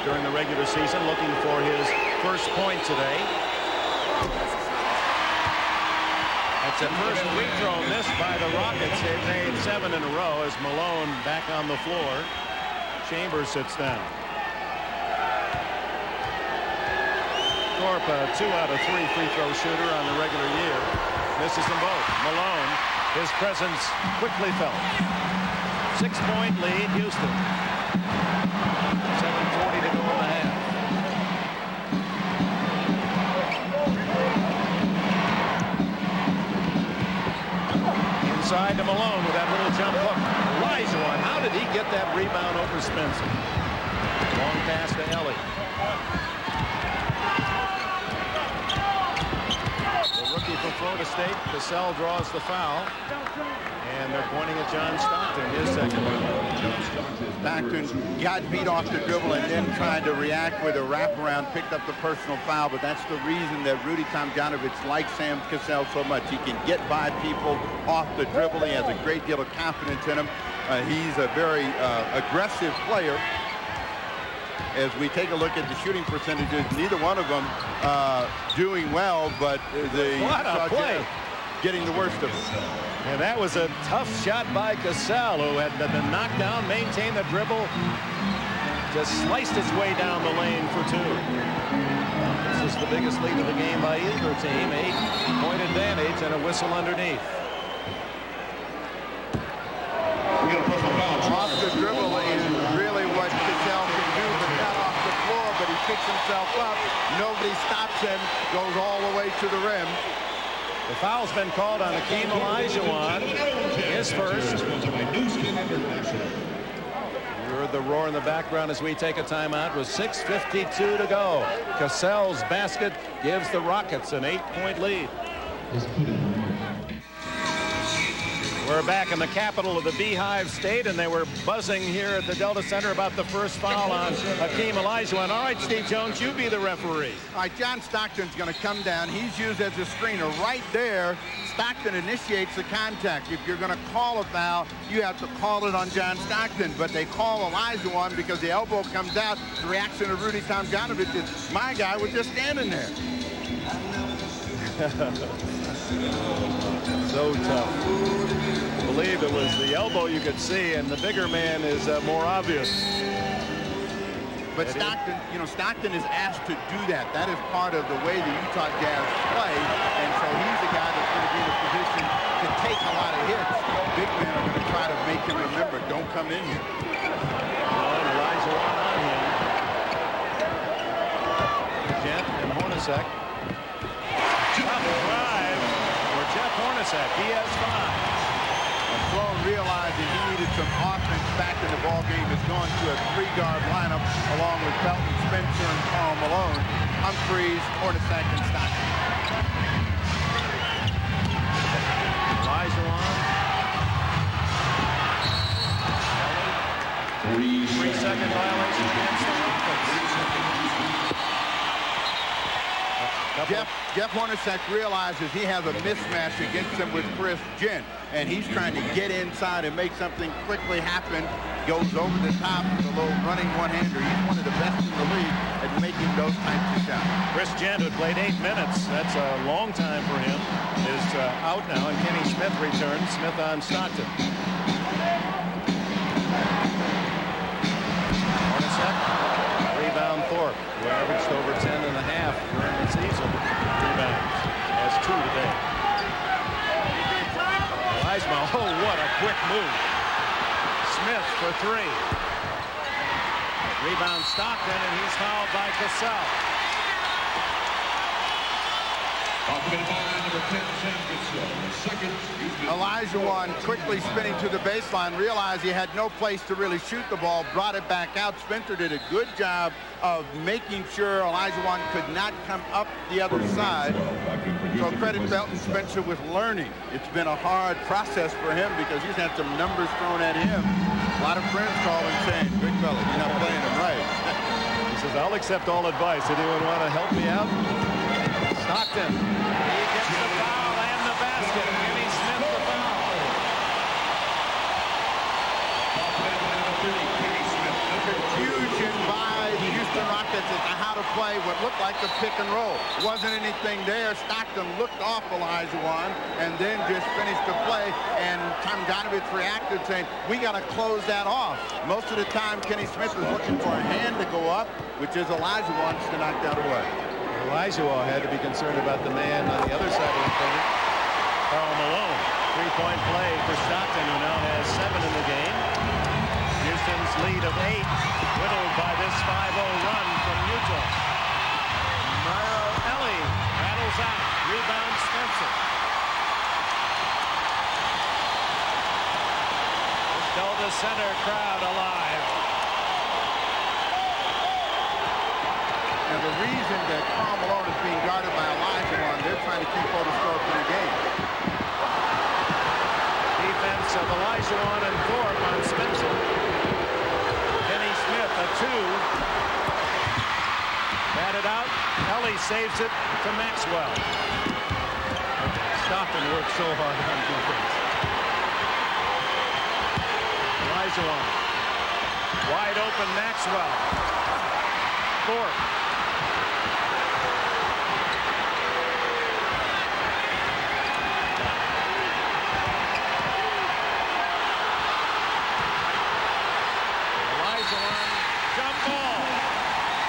during the regular season, looking for his first point today. That's a first free throw missed by the Rockets. They've made 7 in a row as Malone back on the floor. Chambers sits down. Thorpe, a 2 out of 3 free throw shooter on the regular year. Misses them both. Malone, his presence quickly felt. 6-point lead, Houston. 7:40 to go in the half. Inside to Malone with that little jump hook. Olajuwon, how did he get that rebound over Spencer? Long pass to Ellie. The rookie from Florida State, Cassell draws the foul. And they're pointing at John Stockton, his second one. Stockton got beat off the dribble and then tried to react with a wraparound, picked up the personal foul, but that's the reason that Rudy Tomjanovich likes Sam Cassell so much. He can get by people off the dribble. He has a great deal of confidence in him. He's a very aggressive player. As we take a look at the shooting percentages, neither one of them doing well, but the getting the worst of it. And that was a tough shot by Cassell, who had been knocked down, maintained the dribble, just sliced its way down the lane for 2. This is the biggest lead of the game by either team. 8-point advantage and a whistle underneath. Off the dribble is really what Cassell can do, but not off the floor, but he picks himself up. Nobody stops him, goes all the way to the rim. The foul's been called on Hakeem Olajuwon. His first. You heard the roar in the background as we take a timeout with 6:52 to go. Cassell's basket gives the Rockets an 8-point lead. We're back in the capital of the Beehive State, and they were buzzing here at the Delta Center about the first foul on Hakeem Olajuwon. All right, Steve Jones, you be the referee. All right, John Stockton's going to come down. He's used as a screener right there. Stockton initiates the contact. If you're going to call a foul, you have to call it on John Stockton, but they call Olajuwon because the elbow comes out. The reaction of Rudy Tomjanovich is, my guy was just standing there. So tough. I believe it was the elbow you could see, and the bigger man is more obvious. But Stockton, Stockton is asked to do that. That is part of the way the Utah Jazz play, and so he's the guy that's going to be in a position to take a lot of hits. Big men are going to try to make him remember, don't come in here. Olajuwon on him. Gent and Hornacek. Tough drive for Jeff Hornacek. He has 5. Sloan realizing he needed some offense back in the ball game, has gone to a 3-guard lineup along with Belton, Spencer, and Karl Malone. Humphreys, Hornacek, and Stockton. Olajuwon. 3-second violation against the Rockets. Jeff Hornacek realizes he has a mismatch against him with Chris Gent, and he's trying to get inside and make something quickly happen. Goes over the top with a little running one-hander. He's one of the best in the league at making those types of shots. Chris Gent, who played 8 minutes, that's a long time for him, is out now, and Kenny Smith returns. Smith on Stockton. Hornacek, rebound Thorpe, who averaged over 10.5 during the season. Rebounds, has 2 today. Wiseman, oh, what a quick move. Smith for 3. Rebound Stockton, and he's fouled by Cassell. Olajuwon quickly spinning to the baseline, realized he had no place to really shoot the ball, brought it back out. Spencer did a good job of making sure Olajuwon could not come up the other side. So credit Felton Spencer with learning. It's been a hard process for him because he's had some numbers thrown at him. A lot of friends call him saying, big fella, you're not playing him right. He says, I'll accept all advice. Anyone want to help me out? Stockton. He gets the foul and the basket. Jimmy Smith the foul. Confusion by the Houston Rockets as to how to play what looked like a pick and roll. Wasn't anything there. Stockton looked off Olajuwon and then just finished the play, and Tomjanovich reacted saying, we got to close that off. Most of the time, Kenny Smith was looking for a hand to go up, which is Olajuwon to knock that away. Olajuwon had to be concerned about the man on the other side of the court. Karl Malone. Three-point play for Stockton, who now has 7 in the game. Houston's lead of 8, whittled by this 5-0 run from Utah. Mario Ellie rattles out. Rebound Spencer. This Delta Center crowd alive. And the reason that Karl Malone is being guarded by Olajuwon, they're trying to keep Otis Thorpe in the game. Defense of Olajuwon and Thorpe on Spencer. Kenny Smith, a 2. Batted out. Ellie saves it to Maxwell. Stockton worked so hard on defense. Olajuwon. Wide open Maxwell. Thorpe.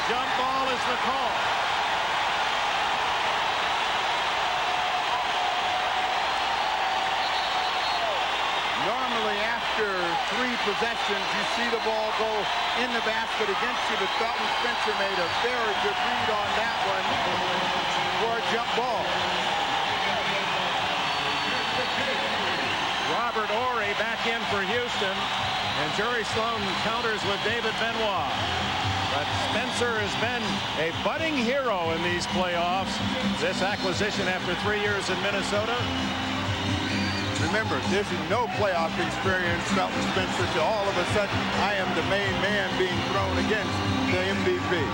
Jump ball is the call. Normally after 3 possessions, you see the ball go in the basket against you, but Felton Spencer made a very good read on that one for a jump ball. Robert Horry back in for Houston, and Jerry Sloan counters with David Benoit. But Spencer has been a budding hero in these playoffs. This acquisition after 3 years in Minnesota. Remember, this is no playoff experience. Felton Spencer to all of a sudden, I am the main man being thrown against the MVP.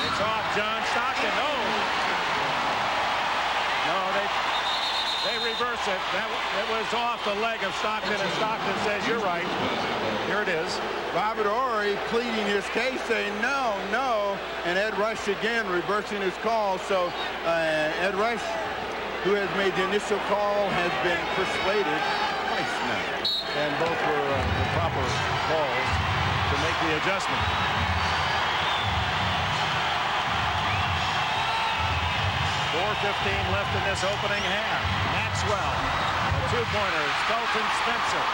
It's off John Stockton. No, they reverse it. It was off the leg of Stockton, and Stockton says, you're right. Here it is. Robert Horry pleading his case, saying no, no, and Ed Rush again reversing his call. So Ed Rush, who has made the initial call, has been persuaded twice now. And both were the proper calls to make the adjustment. 4:15 left in this opening half. Maxwell, a 2-pointer. Felton Spencer.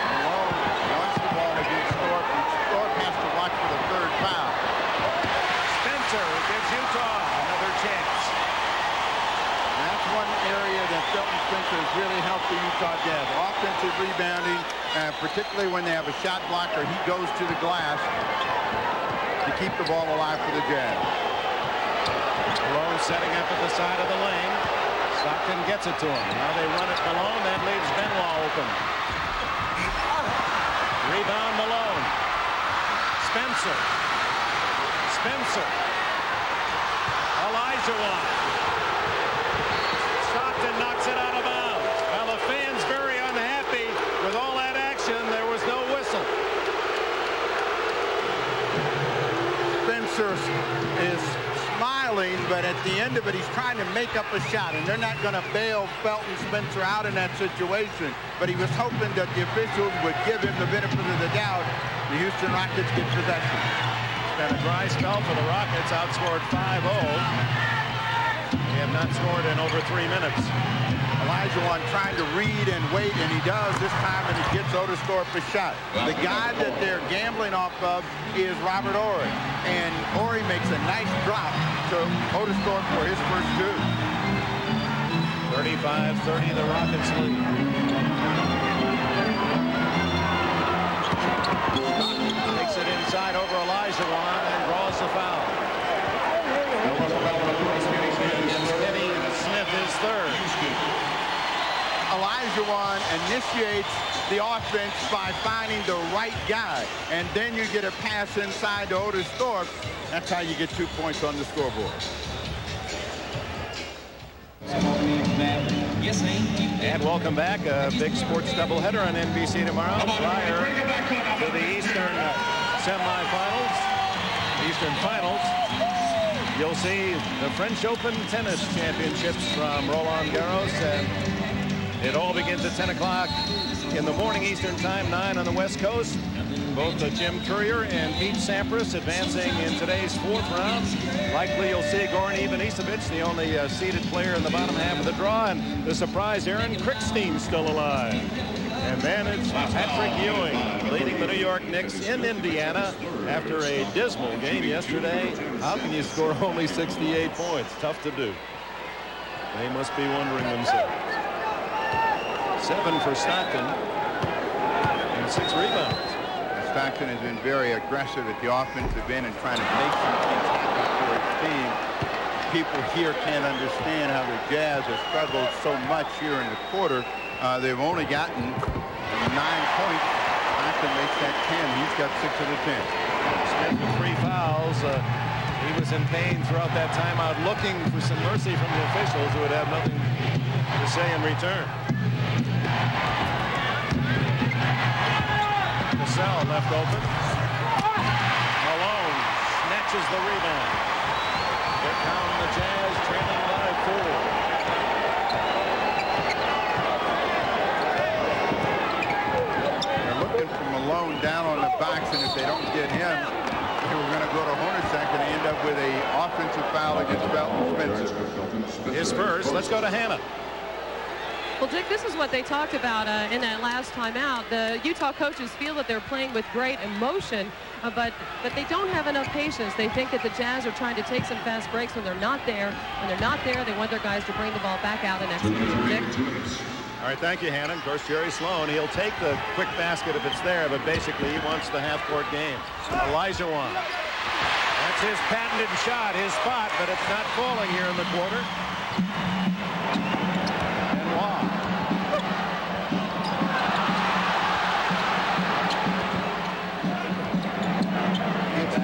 Malone wants the ball against Thorpe, and Thorpe has to watch for the 3rd foul. Spencer gives Utah another chance. And that's one area that Felton Spencer has really helped the Utah Jazz. Offensive rebounding, particularly when they have a shot blocker, he goes to the glass to keep the ball alive for the Jazz. Malone setting up at the side of the lane. Stockton gets it to him. Now they run it Malone. That leaves Benoit open. Rebound Malone. Spencer. Olajuwon. Stockton knocks it out of bounds. Well, the fans very unhappy with all that action. There was no whistle. Spencer is smiling, but at the end of it, he's trying to make up a shot, and they're not going to bail Felton Spencer out in that situation. But he was hoping that the officials would give him the benefit of the doubt. The Houston Rockets get possession. Been a dry spell for the Rockets, outscored 5-0. They have not scored in over 3 minutes. A Olajuwon trying to read and wait, and he does this time, and he gets Otisthorpe a shot. The guy that they're gambling off of is Robert Horry, and Horry makes a nice drop to Otisthorpe for his first two. 35-30, the Rockets lead. Takes it inside over Olajuwon and draws the foul. Kenny Smith is third. Olajuwon initiates the offense by finding the right guy, and then you get a pass inside to Otisthorpe. That's how you get 2 points on the scoreboard. And welcome back. A big sports doubleheader on NBC tomorrow. Prior to the Eastern semifinals, Eastern finals, you'll see the French Open Tennis Championships from Roland Garros. And it all begins at 10 o'clock in the morning Eastern time, 9 on the West Coast. Both Jim Courier and Pete Sampras advancing in today's fourth round. Likely you'll see Goran Ivanisevic, the only seeded player in the bottom half of the draw. And the surprise, Aaron Krickstein still alive. And then it's Patrick Ewing leading the New York Knicks in Indiana after a dismal game yesterday. How can you score only 68 points? Tough to do. They must be wondering themselves. 7 for Stockton and 6 rebounds. Stockton has been very aggressive at the offensive end and trying to make some things happen for his team. People here can't understand how the Jazz have struggled so much here in the quarter. They've only gotten 9 points. Stockton makes that 10. He's got 6 of the 10. Smith with 3 fouls. He was in pain throughout that timeout, looking for some mercy from the officials who would have nothing to say in return. Cell left open. Malone snatches the rebound. Here come the Jazz, trailing by 4. They're looking for Malone down on the box, and if they don't get him, they were going to go to Hornacek and end up with an offensive foul against Felton Spencer. His first. Let's go to Hannah. Well, Dick, this is what they talked about in that last timeout. The Utah coaches feel that they're playing with great emotion, but they don't have enough patience. They think that the Jazz are trying to take some fast breaks when they're not there. When they're not there, they want their guys to bring the ball back out and execute. Dick? All right, thank you, Hannah. Of course, Jerry Sloan, he'll take the quick basket if it's there, but basically he wants the half-court game. Olajuwon. That's his patented shot, his spot, but it's not falling here in the quarter.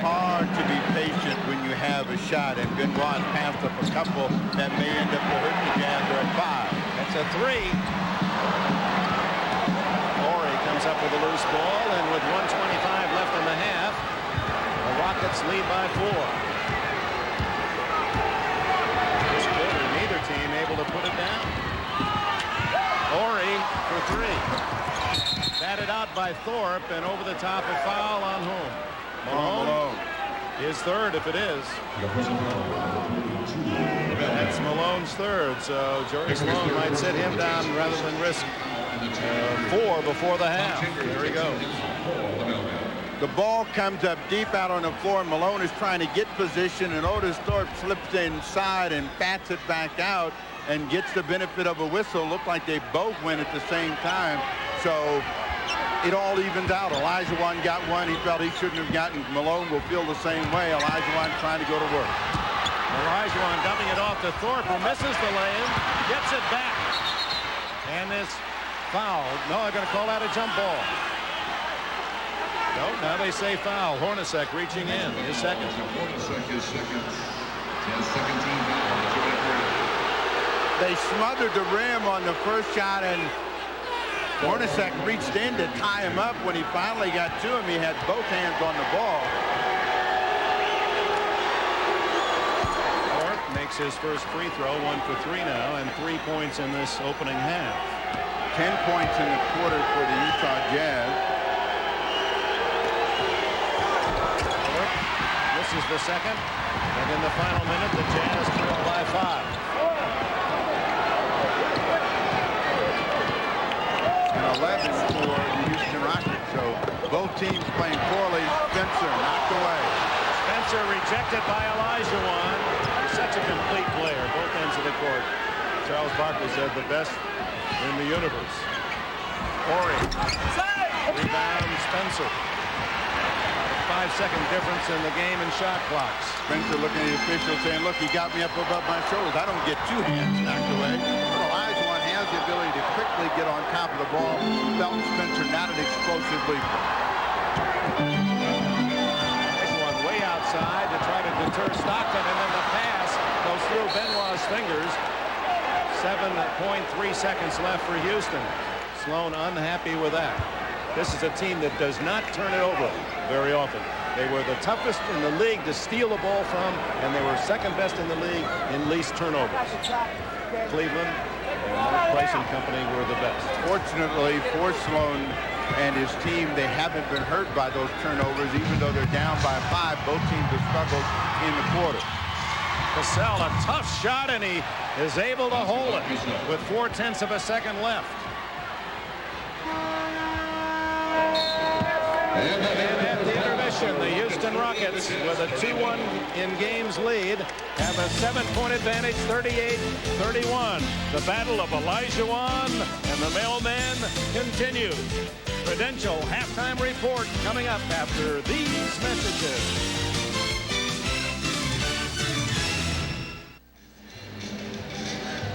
Hard to be patient when you have a shot, and Benoit passed up a couple that may end up to hurt the Jazz. Are at 5. That's a 3. Horry comes up with a loose ball, and with 1:25 left in the half, the Rockets lead by 4. This quarter, neither team able to put it down. Horry for 3. Batted out by Thorpe, and over the top, a foul on whom? Malone. His third, if it is. That's Malone's third, so Jerry Sloan might sit him down rather than risk 4 before the half. There he goes. The ball comes up deep out on the floor, and Malone is trying to get position, and Otisthorpe slips inside and bats it back out and gets the benefit of a whistle. Looked like they both went at the same time, so it all evens out. Olajuwon got one he felt he shouldn't have gotten. Malone will feel the same way. Olajuwon trying to go to work. Olajuwon dumping it off to Thorpe, who misses the lay-in, gets it back. And this foul. No, they're going to call that a jump ball. No, now they say foul. Hornacek reaching in. His second. They smothered the rim on the first shot, and Hornacek reached in to tie him up. When he finally got to him, he had both hands on the ball. Thorpe makes his first free throw, 1 for 3 now, and 3 points in this opening half. 10 points in the quarter for the Utah Jazz. Thorpe misses the second, and in the final minute, the Jazz trail by 5. deflected by Olajuwon. He's such a complete player, both ends of the court. Charles Barkley said the best in the universe. Horry. Rebound, Spencer. A 5-second difference in the game and shot clocks. Spencer looking at the official saying, look, he got me up above my shoulders. I don't get 2 hands knocked away. But Olajuwon has the ability to quickly get on top of the ball. Felton Spencer not an explosive leaper. Olajuwon way outside to try to deter Stockton, and then the pass goes through Benoit's fingers. 7.3 seconds left for Houston. Sloan unhappy with that. This is a team that does not turn it over very often. They were the toughest in the league to steal the ball from, and they were second best in the league in least turnovers. Cleveland and Mark Price and company were the best. Fortunately for Sloan and his team, they haven't been hurt by those turnovers, even though they're down by 5. Both teams have struggled in the quarter. Cassell, a tough shot, and he is able to hold it with 0.4 seconds left. And at the intermission, the Houston Rockets, with a 2-1 in games lead, have a 7-point advantage, 38-31. The battle of Olajuwon and the mailman continues. Prudential halftime report coming up after these messages.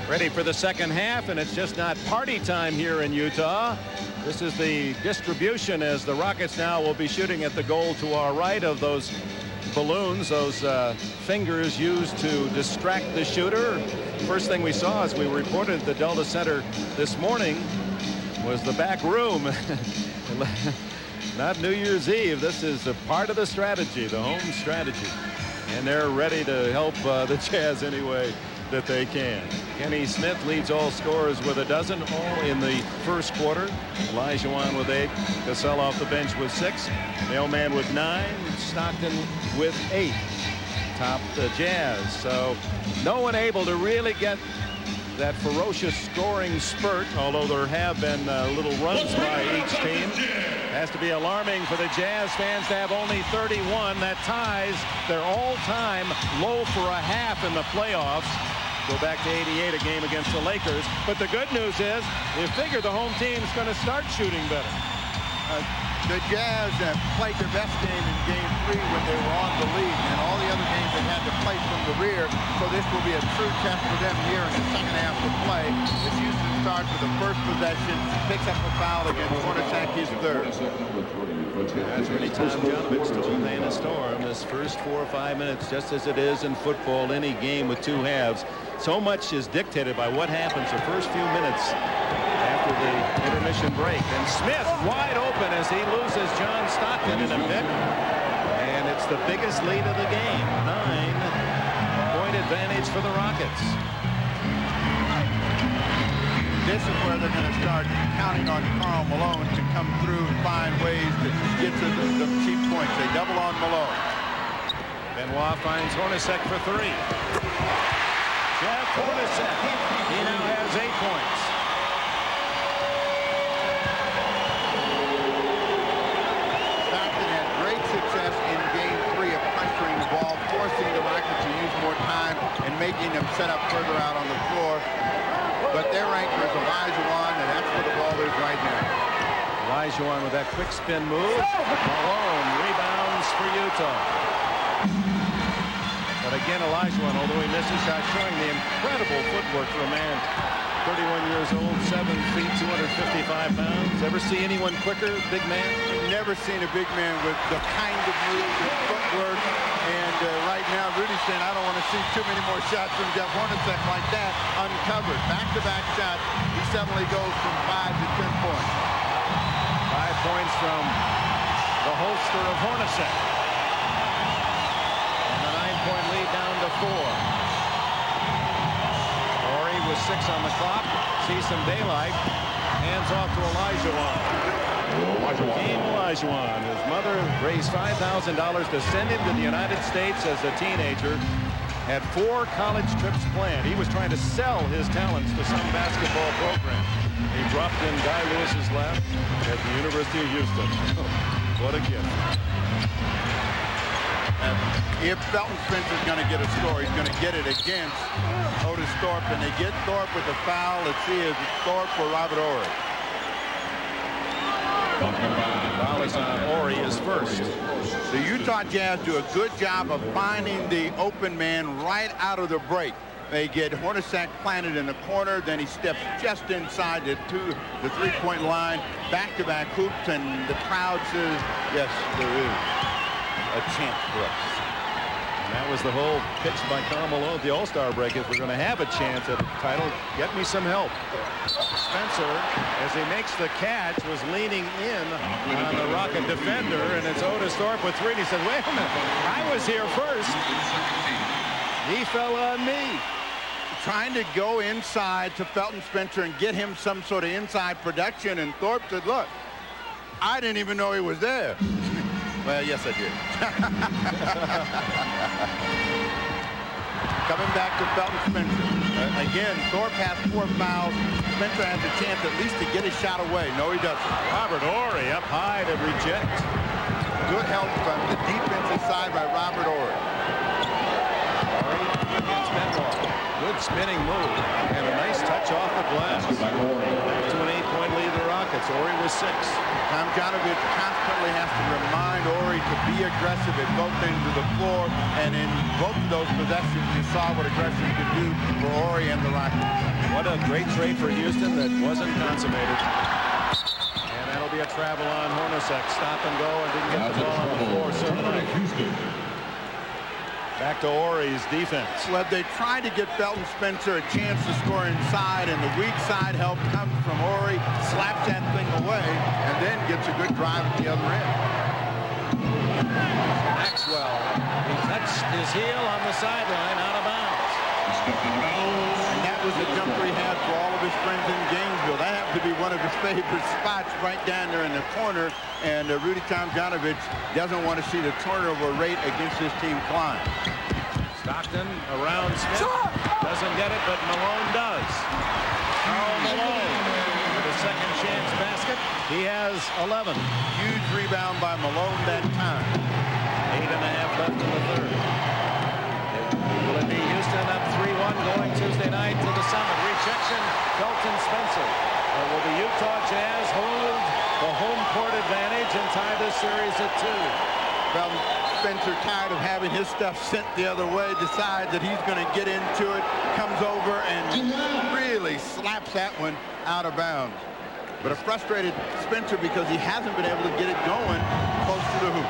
Ready for the second half, and it's just not party time here in Utah. This is the distribution as the Rockets now will be shooting at the goal to our right of those balloons, those fingers used to distract the shooter. First thing we saw as we reported at the Delta Center this morning was the back room. Not New Year's Eve. This is a part of the strategy, the home strategy. And they're ready to help the Jazz any way that they can. Kenny Smith leads all scorers with 12, all in the first quarter. Olajuwon with 8. Cassell off the bench with 6. Mailman with 9. Stockton with 8. Top the Jazz. So no one able to really get that ferocious scoring spurt, although there have been little runs by each team. Has to be alarming for the Jazz fans to have only 31. That ties their all-time low for a half in the playoffs. Go back to 88, a game against the Lakers. But the good news is, you figure the home team's going to start shooting better. The Jazz played their best game in Game 3 when they were on the lead, and all the other games they had to play from the rear. So this will be a true test for them here in the second half of play. As Houston starts with the first possession, picks up a foul against Hornacek, his third. That's really Tom Jonovich told Dana Storm this first 4 or 5 minutes, just as it is in football, any game with 2 halves. So much is dictated by what happens the first few minutes after the intermission break. And Smith wide open as he loses John Stockton in a pick. And it's the biggest lead of the game. 9-point advantage for the Rockets. This is where they're going to start counting on Karl Malone to come through and find ways to get to the cheap points. They double on Malone. Benoit finds Hornacek for 3. Jeff Hornacek, he now has 8 points. Stockton had great success in Game 3 of pressuring the ball, forcing the Rockets to use more time and making them set up further out on the floor. But their anchor is Olajuwon, and that's where the ball is right now. Olajuwon with that quick spin move. Malone rebounds for Utah. But again, Olajuwon, although he missed a shot, showing the incredible footwork for a man 31 years old, 7 feet, 255 pounds. Ever see anyone quicker, big man? Never seen a big man with the kind of moves and footwork. And right now, Rudy's saying, I don't want to see too many more shots from Jeff Hornacek like that uncovered. Back-to-back shots. He suddenly goes from 5 to 10 points. 5 points from the holster of Hornacek. And the 9-point lead down to 4. Horry with 6 on the clock. Sees some daylight. Hands off to Olajuwon. Team Olajuwon. His mother raised $5,000 to send him to the United States as a teenager. Had 4 college trips planned. He was trying to sell his talents to some basketball program. He dropped in Guy Lewis's lap at the University of Houston. What a gift. If Felton Spencer's going to get a score, he's going to get it against Otis Thorpe, and they get Thorpe with a foul. Let's see, is it Thorpe or Robert Horry? Foul is on Horry is first. The Utah Jazz do a good job of finding the open man right out of the break. They get Hornacek planted in the corner, then he steps just inside the three-point line, back-to-back hoops, and the crowd says, yes, there is a chance for us. And that was the whole pitch by Karl Malone at the All-Star break. If we're going to have a chance at the title, get me some help. Spencer, as he makes the catch, was leaning in on the Rocket defender, and it's Otis Thorpe with three. And he said, wait a minute, I was here first. He fell on me. Trying to go inside to Felton Spencer and get him some sort of inside production, and Thorpe said, look, I didn't even know he was there. Well, yes, I did. Coming back to Felton Spencer. Again, Thorpe has 4 fouls. Spencer has a chance at least to get his shot away. No, he doesn't. Robert Horry up high to reject. Good help from the defensive side by Robert Horry. Horry against Benoit. Good spinning move and a nice touch off the glass. Back to an 8-point lead, the Rockets. Horry was 6. Tomjanovich constantly has to remind Horry to be aggressive at both ends of the floor, and in both of those possessions you saw what aggression could do for Horry and the Rockets. What a great trade for Houston that wasn't consummated. And that'll be a travel on Hornacek. Stop and go, and didn't get the ball on the floor. Certainly. Back to Horry's defense. Well, they tried to get Felton Spencer a chance to score inside, and the weak side help comes from Horry, slaps that thing away, and then gets a good drive at the other end. Maxwell, he touched his heel on the sideline, out of bounds. And that was the jumper he had for all of his friends in Gainesville. That happened to be one of his favorite spots right down there in the corner, and Rudy Tomjanovich doesn't want to see the turnover rate against his team climb. Stockton around Smith. Doesn't get it, but Malone does. Karl Malone with a second chance basket. He has 11. Huge rebound by Malone that time. 8.5 left in the third. Will it be Houston up 3-1 going Tuesday night to the Summit? Rejection, Felton Spencer. Or will the Utah Jazz hold the home court advantage and tie this series at 2? Felton Spencer, tired of having his stuff sent the other way, decides that he's going to get into it, comes over and really slaps that one out of bounds. But a frustrated Spencer because he hasn't been able to get it going close to the hoop.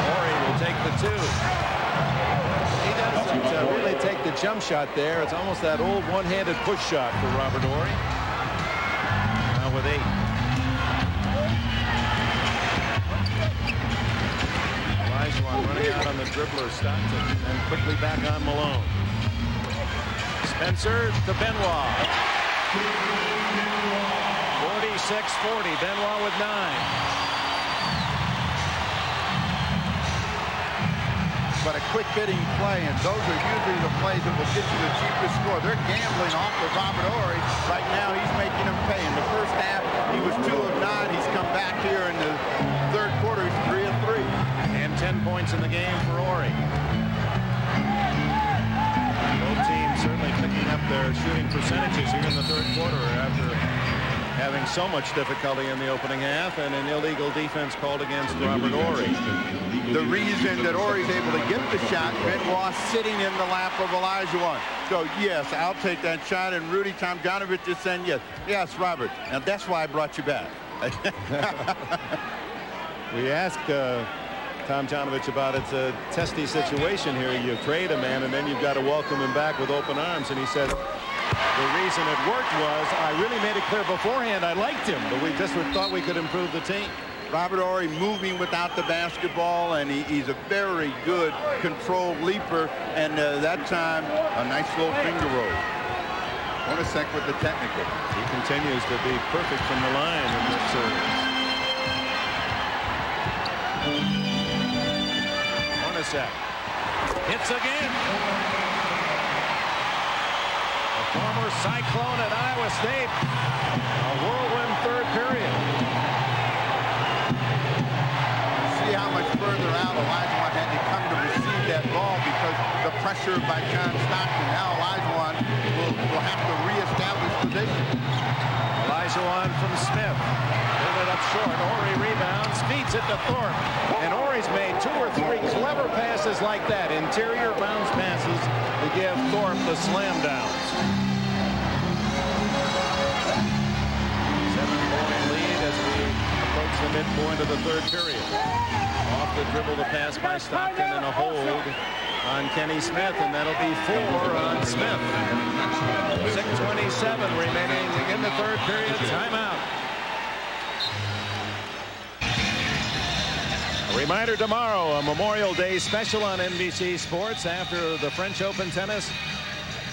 Horry will take the 2. He doesn't really take the jump shot there. It's almost that old one-handed push shot for Robert Horry. Now with 8. Running out on the dribbler, Stockton, and quickly back on Malone. Spencer to Benoit. 46-40. Benoit with 9. But a quick hitting play, and those are usually the plays that will get you the cheapest score. They're gambling off of Robert Horry. Right now he's making them pay. In the first half he was 2 of 9. He's come back here in the third quarter. He's 3 of 3. 10 points in the game for Horry. Both teams certainly picking up their shooting percentages here in the third quarter after having so much difficulty in the opening half and an illegal defense called against Robert Horry. The reason that Horry's able to get the shot, Benoit sitting in the lap of Olajuwon. So, yes, I'll take that shot, and Rudy Tomjanovich is saying yes. Yes, Robert. Now, that's why I brought you back. We asked Tomjanovich about it's a testy situation here. You trade a man and then you've got to welcome him back with open arms, and he said the reason it worked was I really made it clear beforehand I liked him, but we just thought we could improve the team. Robert Horry moving without the basketball, and he's a very good controlled leaper, and that time a nice little finger roll. Hornacek with the technical. He continues to be perfect from the line in this series. Hornacek hits again. A former Cyclone at Iowa State. A whirlwind third period. Olajuwon had to come to receive that ball because the pressure by John Stockton. Now Olajuwon will have to reestablish position. Olajuwon from Smith. Pulled it up short. Horry rebounds, feeds it to Thorpe. And Horry's made 2 or 3 clever passes like that. Interior bounce passes to give Thorpe the slam downs. 7-point lead as we approach the midpoint of the third period. Off the dribble, the pass by Stockton and a hold on Kenny Smith, and that'll be 4 on Smith. 6:27 remaining in the third period. Timeout. A reminder tomorrow, a Memorial Day special on NBC Sports after the French Open tennis.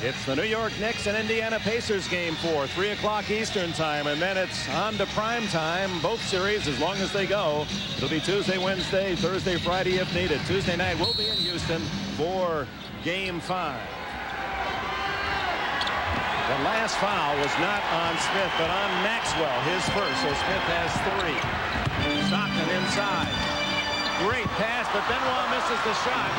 It's the New York Knicks and Indiana Pacers game 4, 3 o'clock Eastern time, and then it's on to prime time. Both series, as long as they go, it'll be Tuesday, Wednesday, Thursday, Friday if needed. Tuesday night we'll be in Houston for game 5. The last foul was not on Smith, but on Maxwell, his first. So Smith has 3. Stockton inside. Great pass, but Benoit misses the shot,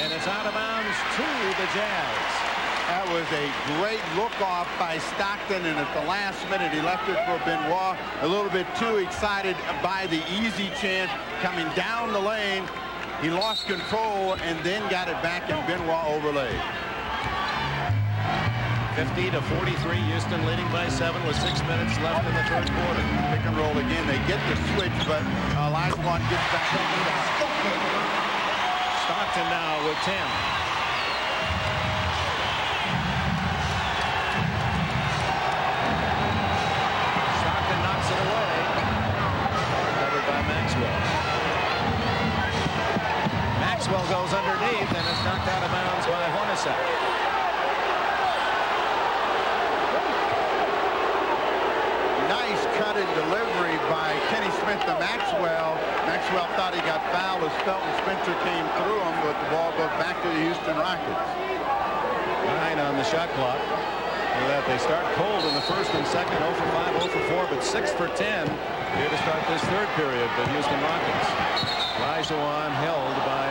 and it's out of bounds to the Jazz. That was a great look-off by Stockton, and at the last minute he left it for Benoit. A little bit too excited by the easy chance coming down the lane. He lost control and then got it back, and Benoit overlaid. 50-43, Houston leading by 7 with 6 minutes left in the third quarter. Pick and roll again. They get the switch, but Olajuwon gets back on the shot. Stockton now with 10. Stockton knocks it away. Covered by Maxwell. Maxwell goes underneath and is knocked out of bounds by Hornacek. Nice cut and delivery by Kenny Smith to Maxwell. Maxwell thought he got fouled as Felton Spencer came through him, but the ball goes back to the Houston Rockets. 9 on the shot clock. Look at that. They start cold in the first and second, 0 for 5, 0 for 4, but 6 for 10 here to start this third period. The Houston Rockets. Olajuwon held by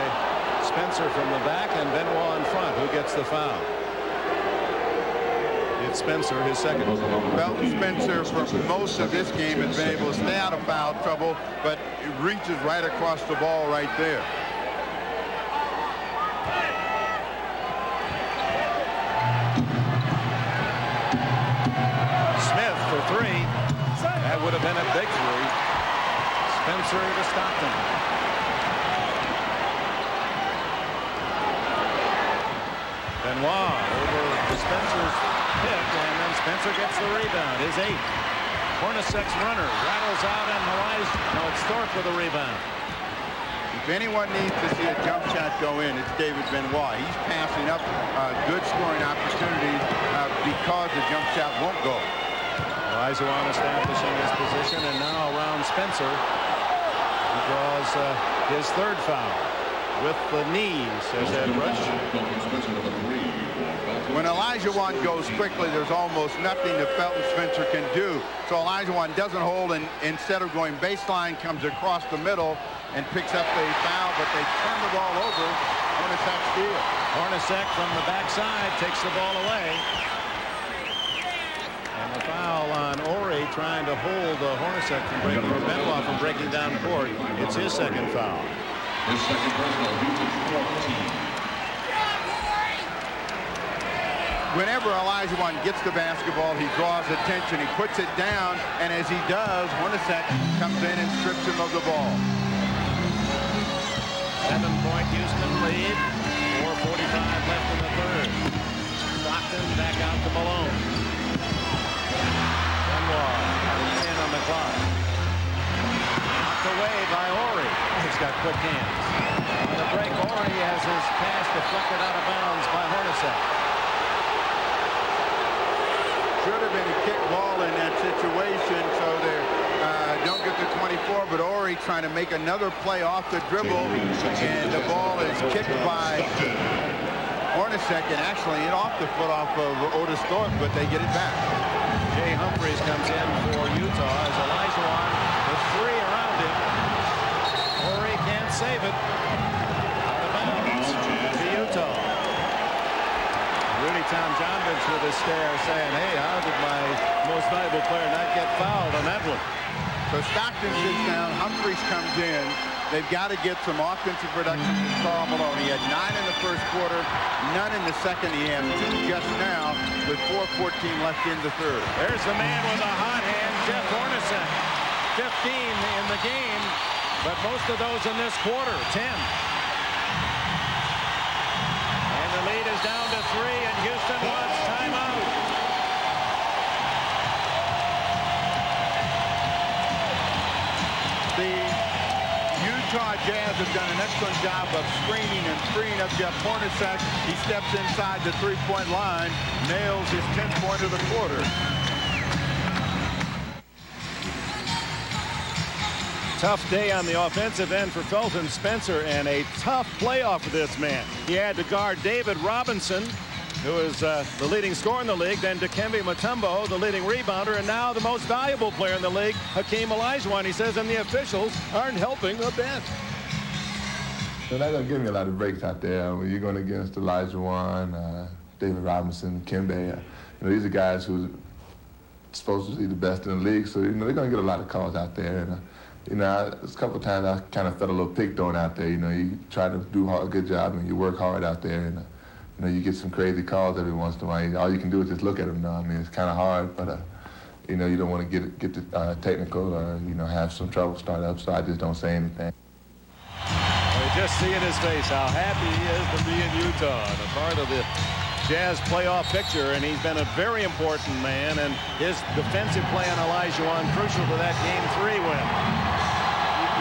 Spencer from the back and Benoit in front. Who gets the foul? It's Spencer, his second. Felton Spencer for most of this game has been able to stay out of foul trouble, but it reaches right across the ball right there. Smith for 3. That would have been a big 3. Spencer to Stockton. Benoit over to Spencer's pick, and then Spencer gets the rebound. His 8th. Hornacek's runner rattles out, and it's Thorpe with a rebound. If anyone needs to see a jump shot go in, it's David Benoit. He's passing up good scoring opportunities because the jump shot won't go. Olajuwon establishing his position, and now around Spencer. He draws his 3rd foul with the knees as head rush. When Olajuwon goes quickly, there's almost nothing that Felton Spencer can do. So Olajuwon doesn't hold, and instead of going baseline, comes across the middle and picks up the foul, but they turn the ball over. Hornacek steal. Hornacek from the backside takes the ball away. And the foul on Horry trying to hold Hornacek from breaking, or Benoit from breaking down court. It's his 2nd foul. His second personal, Houston 14. Whenever Olajuwon gets the basketball, he draws attention. He puts it down, and as he does, Hornacek comes in and strips him of the ball. 7-point Houston lead. 4:45 left in the third. Stockton back out to Malone. Benoit, 10 on the clock. Knocked away by Horry. He's got quick hands. On the break, Horry has his pass deflected out of bounds by Hornacek. Should have been a kick ball in that situation, so they don't get the 24, but Horry trying to make another play off the dribble, and the ball is kicked by Hornacek, and actually it off the foot off of Otis Thorpe, but they get it back. Jay Humphries comes in for Utah as Olajuwon with 3 around him. Horry can't save it. Utah. Rudy Tomjanovich with a stare saying, hey, how did my most valuable player not get fouled on that one? So Stockton sits down, Humphries comes in. They've got to get some offensive production from Karl Malone. He had 9 in the first quarter, none in the second. He has 2 just now with 4:14 left in the third. There's the man with a hot hand, Jeff Hornacek. 15 in the game, but most of those in this quarter, 10. And the lead is down to 3, and Houston wants timeout. The Utah Jazz have done an excellent job of screening and freeing up Jeff Hornacek. He steps inside the three-point line, nails his 10th point of the quarter. Tough day on the offensive end for Felton Spencer, and a tough playoff for this man. He had to guard David Robinson, who is the leading scorer in the league, then Dikembe Mutombo, the leading rebounder, and now the most valuable player in the league, Hakeem Olajuwon. He says, and the officials aren't helping a bit. They're not going to give me a lot of breaks out there. When you're going against Olajuwon, David Robinson, Kembe, these are guys who are supposed to be the best in the league, so they're going to get a lot of calls out there. And a couple of times I kind of felt a little picked on out there. You try to do a good job and you work hard out there, and you get some crazy calls every once in a while. All you can do is just look at them now. I mean, it's kind of hard, but you don't want to get technical or have some trouble start up. So I just don't say anything. We just see in his face how happy he is to be in Utah and a part of the Jazz playoff picture, and he's been a very important man, and his defensive play on Olajuwon crucial to that Game 3 win.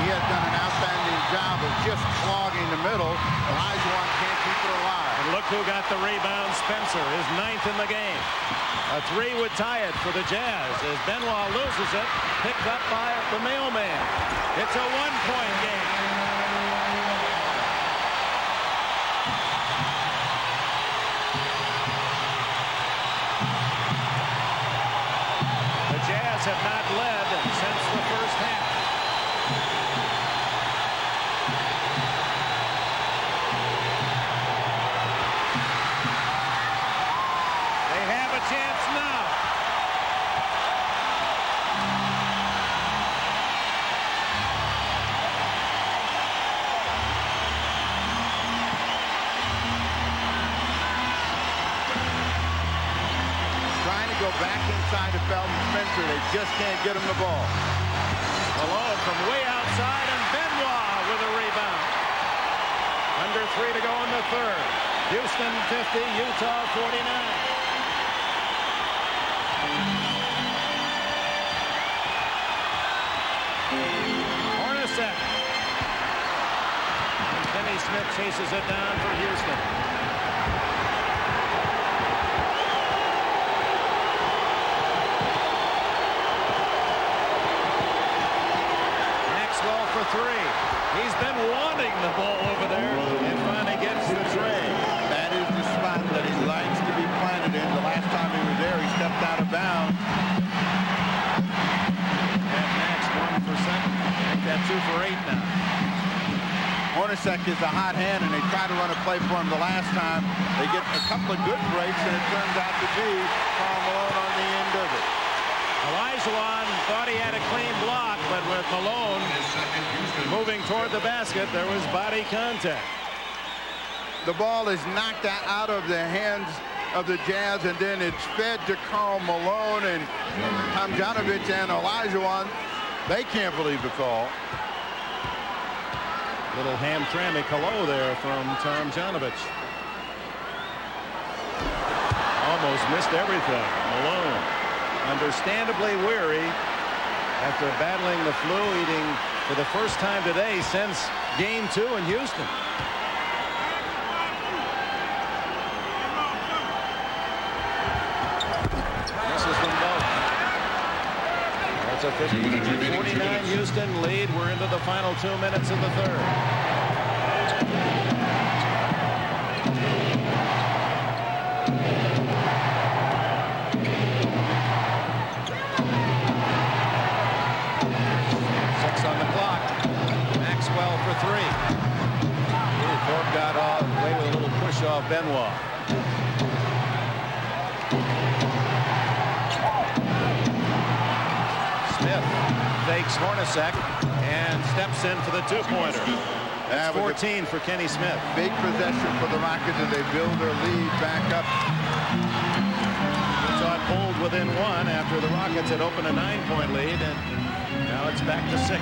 He has done an outstanding job of just clogging the middle. Olajuwon can't keep it alive. And look who got the rebound. Spencer, his 9th in the game. A 3 would tie it for the Jazz as Benoit loses it, picked up by the mailman. It's a 1-point game. The Jazz have not led since the first half. Chance now. Trying to go back inside to Felton Spencer. They just can't get him the ball. Malone from way outside, and Benoit with a rebound. Under 3 to go in the third. Houston 50, Utah 49. Hornacek. And Kenny Smith chases it down for Houston. Maxwell for 3. He's been wanting the ball over there and finally gets the tray. That is the spot that he likes to be planted in. The last time he was there, he stepped out of bounds. That's 2 for 8 now. Hornacek is a hot hand, and they try to run a play for him the last time. They get a couple of good breaks, and it turns out to be Karl Malone on the end of it. Olajuwon thought he had a clean block, but with Malone moving toward the basket, there was body contact. The ball is knocked out of the hands of the Jazz, and then it's fed to Karl Malone, and Tomjanovich and Olajuwon. They can't believe the call. Little Hamtramck hello there from Tomjanovich. Almost missed everything. Malone, understandably weary after battling the flu, eating for the first time today since Game 2 in Houston. This is them both. That's a 50-49 Houston lead. We're into the final 2 minutes of the third. On the clock. Maxwell for 3. Thorpe got away with a little push Benoit. Smith fakes Hornacek and steps in for the two-pointer. That's 14 for Kenny Smith. Big possession for the Rockets as they build their lead back up. Utah pulled within one after the Rockets had opened a 9-point lead, and now it's back to 6.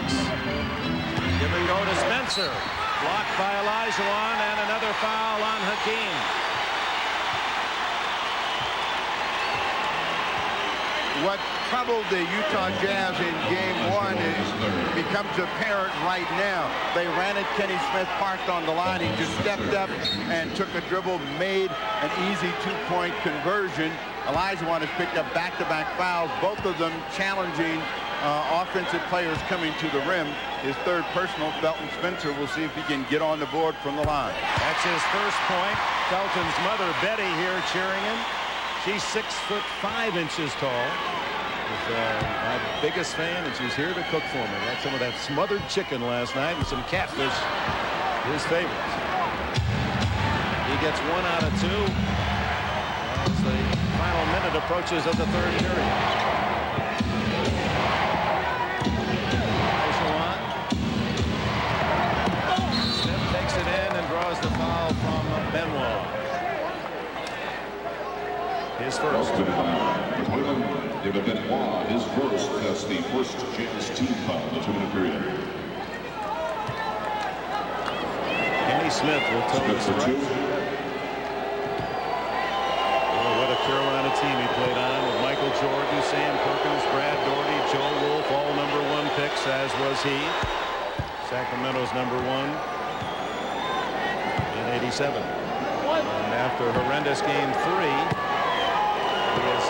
Give and go to Spencer. Blocked by Olajuwon, and another foul on Hakeem. What troubled the Utah Jazz in game 1 becomes apparent right now. They ran it. Kenny Smith parked on the line. He just stepped up and took a dribble, made an easy two-point conversion. Olajuwon has picked up back-to-back fouls, both of them challenging offensive players coming to the rim. His third personal. Felton Spencer, we'll see if he can get on the board from the line. That's his first point. Felton's mother, Betty, here cheering him. She's 6'5" tall. She's my biggest fan, and she's here to cook for me. Had some of that smothered chicken last night and some catfish, his favorites. He gets 1 out of 2 as the final minute approaches of the third period. Smith takes it in and draws the foul from Benoit. His first. David Benoit, his first. That's the first Jazz team foul in the 2-minute period. Kenny Smith will tell the strike. Oh, what a Carolina team he played on with Michael Jordan, Sam Perkins, Brad Daugherty, Joe Wolf, all #1 picks, as was he. Sacramento's #1 in '87. And after horrendous game 3. He has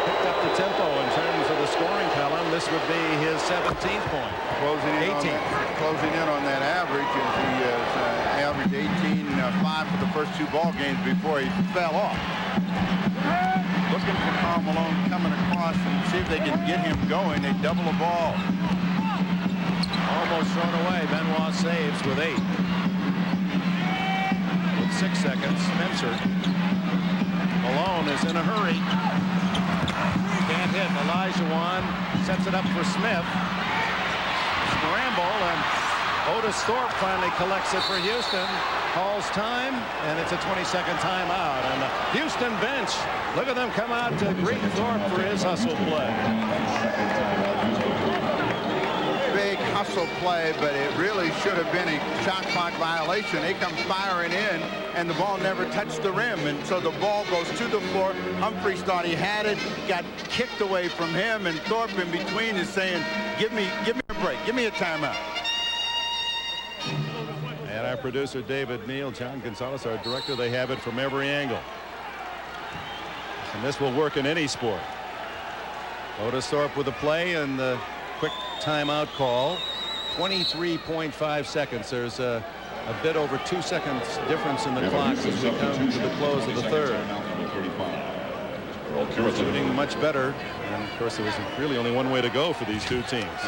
picked up the tempo in terms of the scoring column. This would be his 17th point. Closing in on that average, as he has averaged 18.5 for the first 2 ball games before he fell off. Looking for Karl Malone coming across and see if they can get him going. They double the ball. Almost thrown away. Benoit saves with 8. With 6 seconds, Spencer. Malone is in a hurry. Can't hit. Olajuwon sets it up for Smith. Scramble, and Otis Thorpe finally collects it for Houston. Calls time, and it's a 20-second timeout. And the Houston bench, look at them come out to greet Thorpe for his hustle play. Big hustle play, but it really should have been a shot clock violation. They come firing in, and the ball never touched the rim, and so the ball goes to the floor. Humphries thought he had it, got kicked away from him, and Thorpe in between is saying, give me a break, give me a timeout. And our producer David Neal, John Gonzalez, our director, they have it from every angle. And this will work in any sport. Otis Thorpe with the play and the quick timeout call. 23.5 seconds. There's a bit over 2 seconds difference in the clock as we come to the close of the third. Shooting much better, and of course there was really only one way to go for these two teams.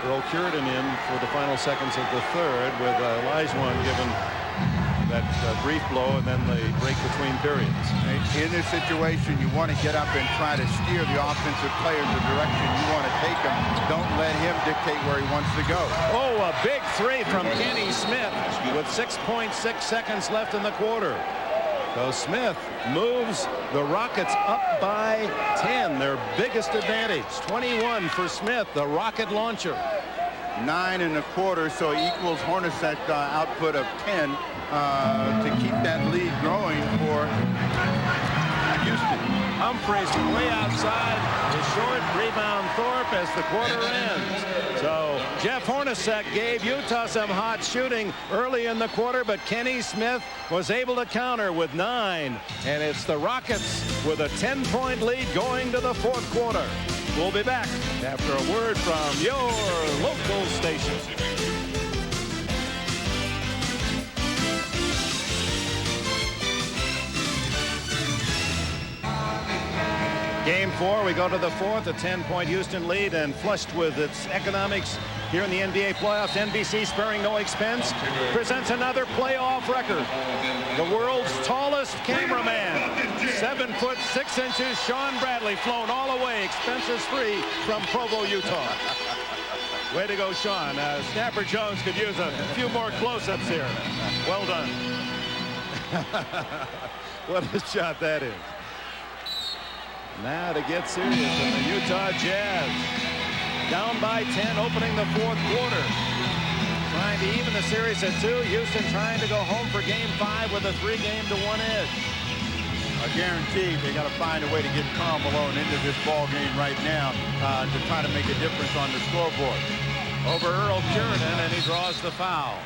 Earl Cureton in for the final seconds of the third, with Olajuwon given that brief blow and then the break between periods. In this situation, you want to get up and try to steer the offensive player in the direction you want to take him. Don't let him dictate where he wants to go. Oh, a big 3 from Kenny Smith with 6.6 seconds left in the quarter. So Smith moves the Rockets up by 10, their biggest advantage. 21 for Smith, the rocket launcher. 9 in the quarter, so equals Hornacek output of 10 to keep that lead growing for Houston. Humphries from way outside. The short rebound Thorpe as the quarter ends. So Jeff Hornacek gave Utah some hot shooting early in the quarter, but Kenny Smith was able to counter with 9. And it's the Rockets with a 10-point lead going to the fourth quarter. We'll be back after a word from your local station. Game 4, we go to the fourth, a 10-point Houston lead, and flushed with its economics here in the NBA playoffs. NBC, sparing no expense, presents another playoff record. The world's tallest cameraman, 7 foot 6 inches, Sean Bradley, flown all the way, expenses free from Provo, Utah. Way to go, Sean. Snapper Jones could use a few more close-ups here. Well done. What a shot that is. Now to get serious in the Utah Jazz. Down by 10, opening the fourth quarter. Trying to even the series at 2. Houston trying to go home for game 5 with a 3-game-to-1 edge. I guarantee they got to find a way to get Karl Malone into this ball game right now to try to make a difference on the scoreboard. Over Earl Curidan, and he draws the foul.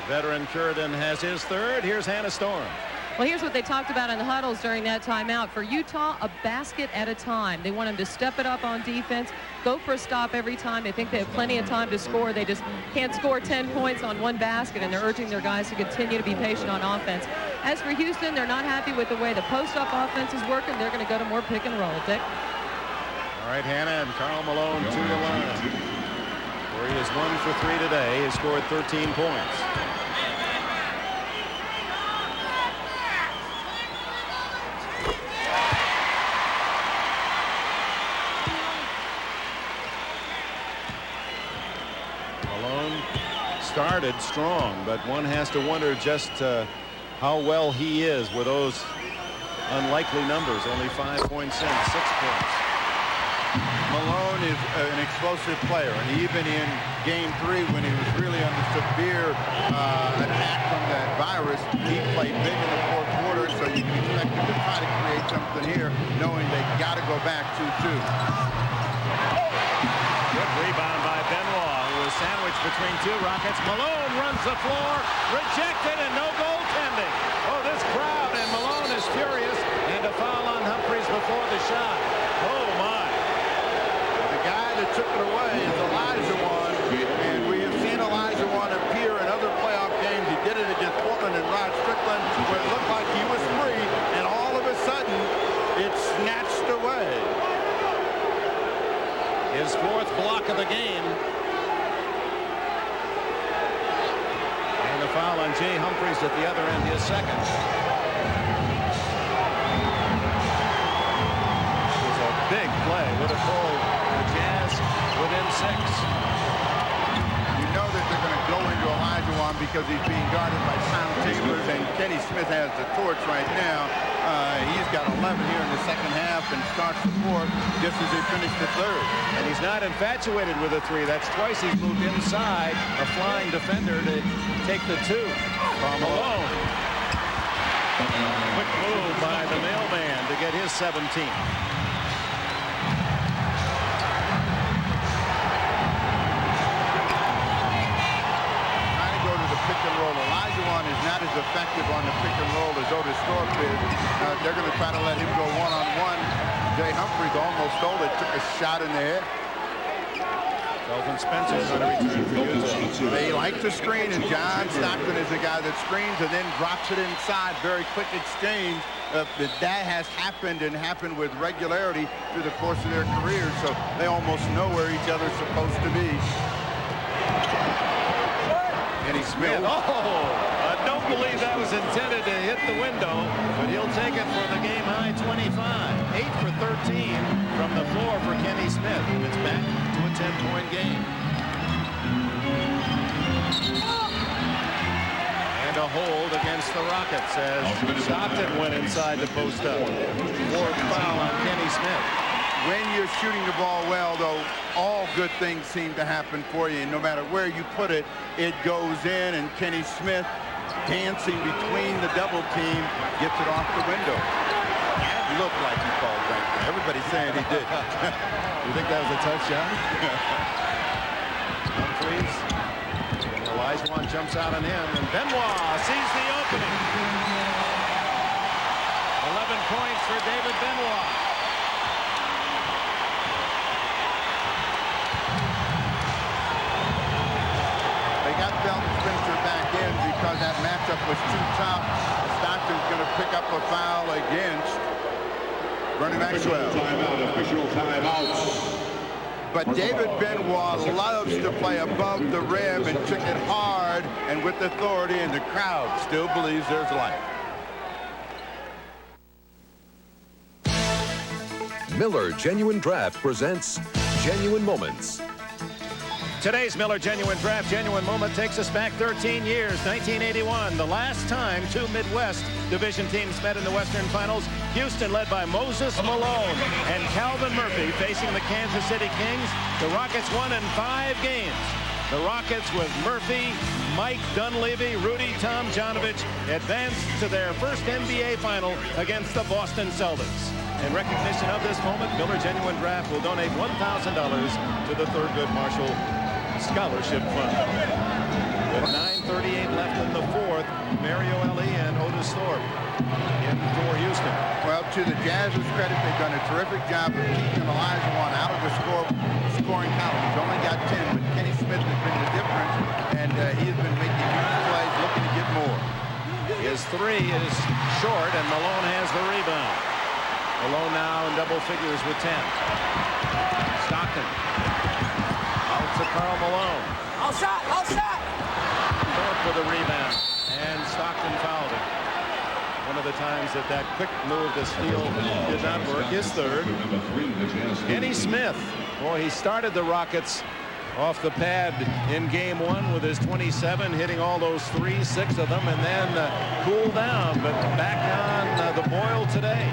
Veteran Curidan has his third. Here's Hannah Storm. Well, here's what they talked about in the huddles during that timeout. For Utah, a basket at a time. They want them to step it up on defense, go for a stop every time. They think they have plenty of time to score. They just can't score 10 points on one basket, and they're urging their guys to continue to be patient on offense. As for Houston, they're not happy with the way the post-up offense is working. They're going to go to more pick and roll. Dick? All right, Hannah, and Karl Malone to the line, where he is 1 for 3 today. He scored 13 points. Started strong, but one has to wonder just how well he is with those unlikely numbers. Only 5 points in, 6 points. Malone is an explosive player, and even in game 3 when he was really under severe attack from that virus, he played big in the fourth quarter, so you can expect him to try to create something here, knowing they got to go back 2-2. Good rebound by Benoit, who was sandwiched between 2 Rockets. Malone runs the floor, rejected, and no goaltending. Oh, this crowd, and Malone is furious, and a foul on Humphries before the shot. Oh, my. The guy that took it away is Olajuwon, and we have seen Olajuwon appear in other playoff games. He did it against Portland and Rod Strickland, where it looked like he was free, and all of a sudden, it's snatched away. His 4th block of the game. And the foul on Jay Humphries at the other end, his 2nd. It was a big play. Would have pulled the Jazz within 6. You know that they're going to go into Olajuwon because he's being guarded by Tom Taylor, and Kenny Smith has the torch right now. He's got 11 here in the second half and starts the 4th just as he finished the 3rd. And he's not infatuated with a 3. That's twice he's moved inside a flying defender to take the 2. From Malone. Quick move by the mailman to get his 17th. Pick and roll. Olajuwon is not as effective on the pick and roll as Otis Thorpe is. They're going to try to let him go one-on-one. Jay Humphries almost stole it, took a shot in the head. Kelvin Spencer's going to return for Utah. They like to screen, and John Stockton is a guy that screens and then drops it inside. Very quick exchange. That has happened and happened with regularity through the course of their careers, so they almost know where each other's supposed to be. Kenny Smith. Oh, I don't believe that was intended to hit the window, but he'll take it for the game-high 25. 8 for 13 from the floor for Kenny Smith. It's back to a 10-point game. And a hold against the Rockets as Stockton went inside the post-up. 4th foul on Kenny Smith. When you're shooting the ball well, though, all good things seem to happen for you. And no matter where you put it, it goes in. And Kenny Smith, dancing between the double team, gets it off the window. It looked like he called right there. Everybody's saying he did. You think that was a tough shot? Humphries. Olajuwon jumps out on him, and Benoit sees the opening. 11 points for David Benoit. Spencer back in because that matchup was too tough. Stockton's going to pick up a foul against Bernie Maxwell. Official timeout. But David Benoit loves to play above the rim and took it hard and with authority, and the crowd still believes there's life. Miller Genuine Draft presents Genuine Moments. Today's Miller Genuine Draft Genuine Moment takes us back 13 years, 1981, the last time two Midwest division teams met in the Western Finals. Houston led by Moses Malone and Calvin Murphy facing the Kansas City Kings. The Rockets won in 5 games. The Rockets with Murphy, Mike Dunleavy, Rudy Tomjanovich advanced to their first NBA final against the Boston Celtics. In recognition of this moment, Miller Genuine Draft will donate $1,000 to the Thurgood Marshall Scholarship Fund. With 9:38 left in the fourth, Mario Elie and Otis Thorpe in for Houston. Well, to the Jazz's credit, they've done a terrific job of keeping Olajuwon out of the scoring column. He's only got 10, but Kenny Smith has been the difference, and he has been making huge plays, looking to get more. His three is short, and Malone has the rebound. Malone now in double figures with 10. Stockton. Out to Karl Malone. All shot, all shot. Thorpe with a rebound, and Stockton fouled him. One of the times that quick move to steal did not work. His third. Kenny Smith. Boy, he started the Rockets off the pad in game 1 with his 27, hitting all those threes, 6 of them, and then cooled down, but back on the boil today.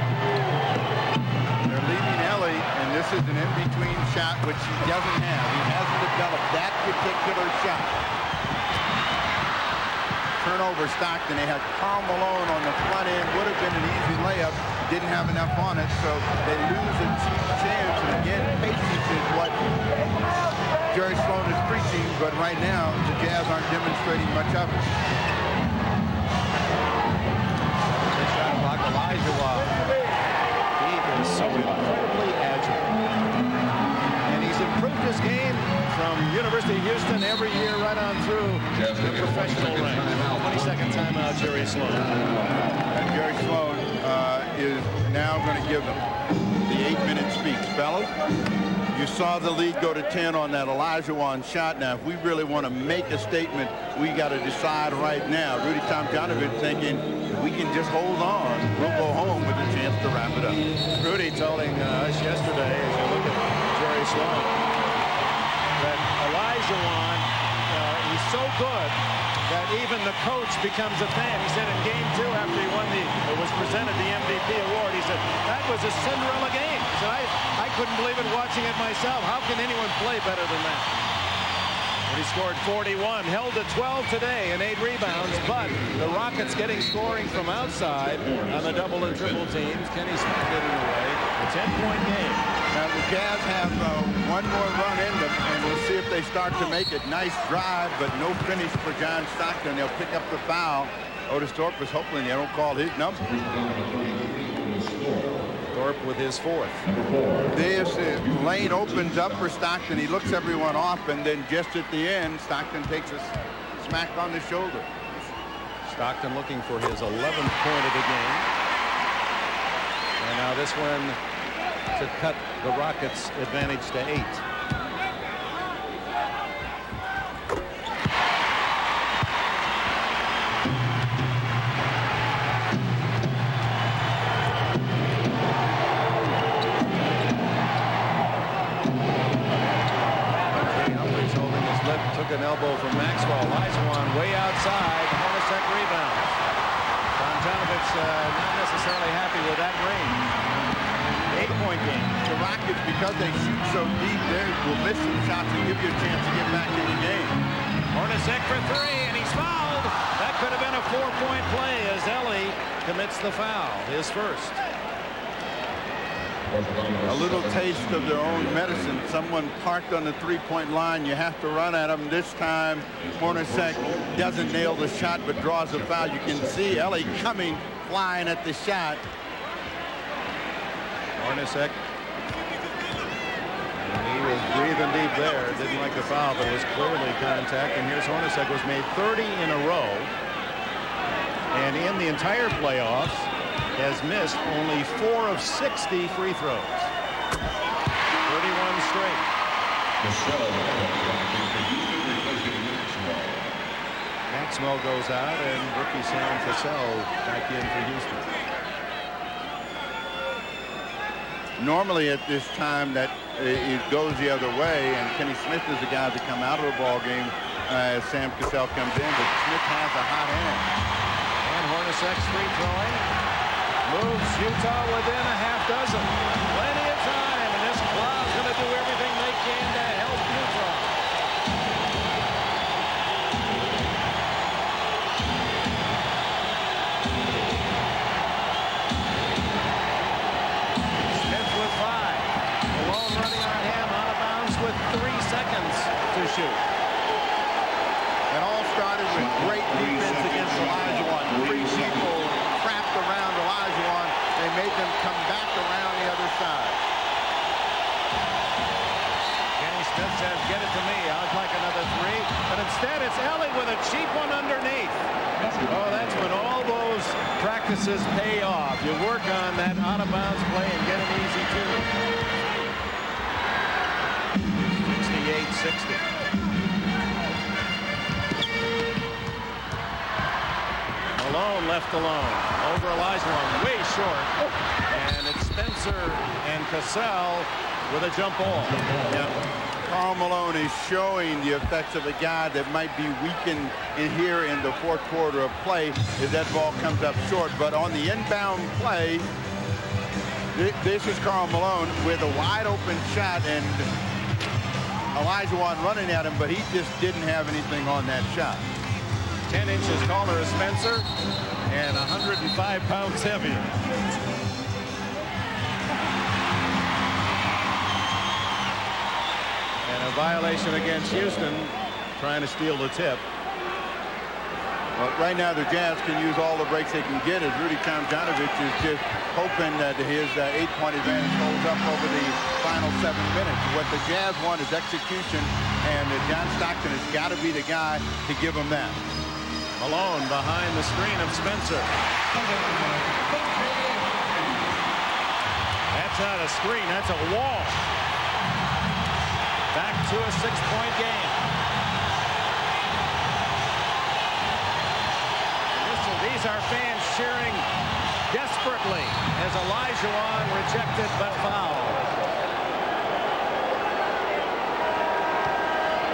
They're leaving Elie, and this is an in-between shot, which he doesn't have. He hasn't developed that particular shot. Turnover Stockton. They had Karl Malone on the front end. Would have been an easy layup. Didn't have enough on it, so they lose a cheap chance. And again, patience is what Jerry Sloan is preaching, but right now the Jazz aren't demonstrating much of it. Shot clock, Olajuwon. He is so incredibly agile, and he's improved his game from University of Houston every year right on through the professional ranks. 22nd timeout, Jerry Sloan. And Jerry Sloan is now going to give them the 8-minute speech. Fellas, you saw the lead go to 10 on that Olajuwon shot. Now, if we really want to make a statement, we got to decide right now. Rudy Tomjanovich thinking, if we can just hold on, we'll go home with a chance to wrap it up. Rudy telling us yesterday, as you look at Jerry Sloan, that Olajuwon, he's so good that even the coach becomes a fan. He said in game 2, after he won was presented the MVP award, he said, that was a Cinderella game. He said, I couldn't believe it watching it myself. How can anyone play better than that? And he scored 41, held to 12 today and 8 rebounds, but the Rockets getting scoring from outside on the double and triple teams. Kenny Smith getting away. A 10-point game. Now the Jazz have one more run in them, and we'll see if they start to make it. Nice drive, but no finish for John Stockton. They'll pick up the foul. Otis Thorpe was hoping they don't call his number. Thorpe with his 4th. This lane opens up for Stockton. He looks everyone off, and then just at the end, Stockton takes a smack on the shoulder. Stockton looking for his 11th point of the game. And now this one to cut the Rockets' advantage to 8. Took an elbow from Maxwell. Olajuwon way outside. Hornacek rebounds. Tomjanovich not necessarily happy with that range. 8-point game. The Rockets, because they shoot so deep, they will miss some shots and give you a chance to get back in the game. Hornacek for 3, and he's fouled. That could have been a 4-point play as Elie commits the foul, his first. A little taste of their own medicine. Someone parked on the 3-point line. You have to run at them. This time, Hornacek doesn't nail the shot but draws a foul. You can see Elie coming, flying at the shot. Hornacek. He was breathing deep there. Didn't like the foul, but it was clearly contact. And here's Hornacek, was made 30 in a row. And in the entire playoffs, has missed only 4 of 60 free throws. 31 straight. Maxwell goes out, and rookie Sam Cassell back in for Houston. Normally at this time that it goes the other way, and Kenny Smith is the guy to come out of the ball game as Sam Cassell comes in, but Smith has a hot hand. And Hornacek's free throwing moves Utah within a half dozen. Plenty of time, and this crowd's going to do everything they can to help Utah. Smith with 5. Malone running on him, out of bounds with 3 seconds to shoot. It all started with great defense against Olajuwon. 3 people trapped around Olajuwon. They made them come back around the other side. Kenny Smith says, get it to me. I'd like another 3. But instead, it's Ellie with a cheap one underneath. Oh, that's when all those practices pay off. You work on that out-of-bounds play and get an easy 2. 68-60. Malone left alone. Over Olajuwon, way short. And it's Spencer and Cassell with a jump ball. Yeah. Karl Malone is showing the effects of a guy that might be weakened in here in the fourth quarter of play as that ball comes up short. But on the inbound play, this is Karl Malone with a wide open shot, and Olajuwon running at him, but he just didn't have anything on that shot. 10 inches taller as Spencer and 105 pounds heavier. And a violation against Houston, trying to steal the tip. Well, right now the Jazz can use all the breaks they can get, as Rudy Tomjanovich is just hoping that his 8-point advantage holds up over the final 7 minutes. What the Jazz want is execution, and John Stockton has got to be the guy to give them that. Malone behind the screen of Spencer. That's not a screen, that's a wall. Back to a 6-point game. Listen, these are fans cheering desperately as Olajuwon rejected but fouled.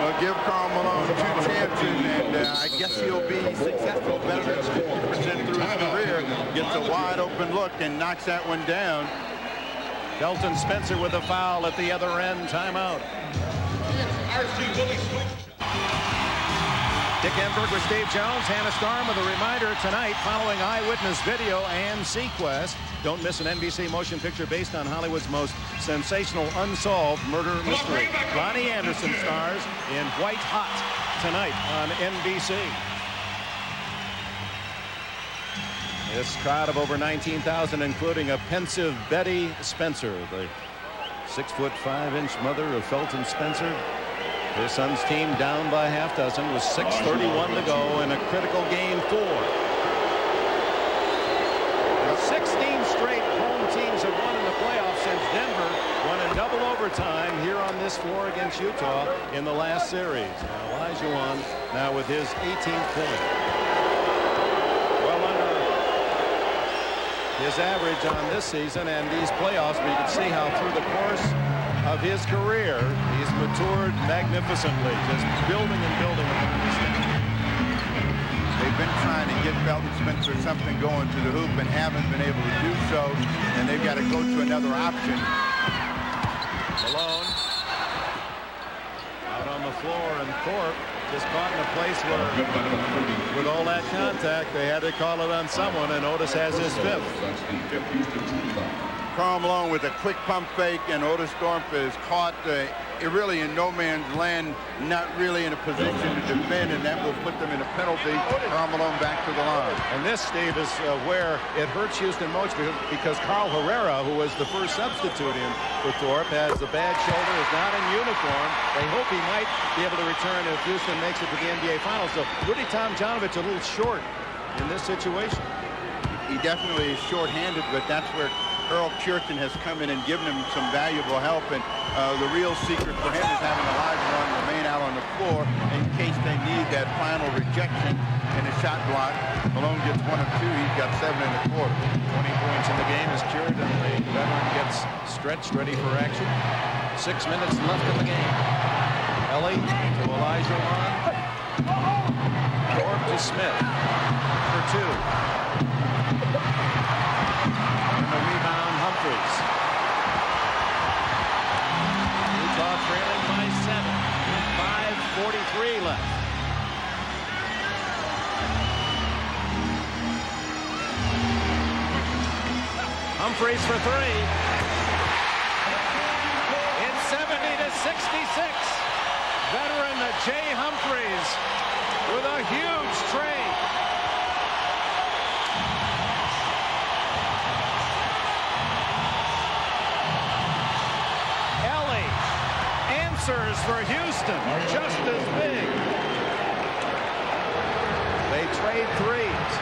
Well, give Karl Malone 2 chances, and I guess he'll be successful, better than 50% through his career. Gets a wide open look and knocks that one down. Delton Spencer with a foul at the other end. Timeout. Dick Enberg with Steve Jones. Hannah Storm with a reminder tonight following eyewitness video and Sequest. Don't miss an NBC motion picture based on Hollywood's most sensational unsolved murder mystery. Ronnie Anderson stars in White Hot tonight on NBC. This crowd of over 19,000, including a pensive Betty Spencer, the 6'5" mother of Felton Spencer. Her son's team down by half dozen with 6:31 to go in a critical game 4. 16 straight home teams have won in the playoffs since Denver won in double overtime here on this floor against Utah in the last series. Olajuwon now with his 18th point. Well under his average on this season and these playoffs, but you can see how through the course of his career he's matured magnificently, just building and building upon this thing. They've been trying to get Felton Spencer something going to the hoop and haven't been able to do so, and they've got to go to another option. Malone out on the floor, and Thorpe just caught in a place where with all that contact they had to call it on someone, and Otis has his 5th. Karl Malone with a quick pump fake, and Otis Thorpe is caught really in no man's land, not really in a position to defend, and that will put them in a penalty. Karl Malone back to the line. And this, Steve, is where it hurts Houston most, because Carl Herrera, who was the first substitute in for Thorpe, has a bad shoulder, is not in uniform. They hope he might be able to return if Houston makes it to the NBA Finals. So Rudy Tomjanovich a little short in this situation. He definitely is short-handed, but that's where Earl Churton has come in and given him some valuable help, and the real secret for him is having Elijah remain out on the floor in case they need that final rejection in a shot block. Malone gets 1 of 2. He's got 7 in the quarter. 20 points in the game is cured, and the veteran gets stretched, ready for action. 6 minutes left in the game. Ellie to Elijah Wan. Thorpe to Smith for 2. And the rebound, Humphries. Utah trailing by 7. 5:43 left. Humphries for 3. It's 70-66. Veteran Jay Humphries with a huge trade. Ellie answers for Houston, just as big. They trade threes.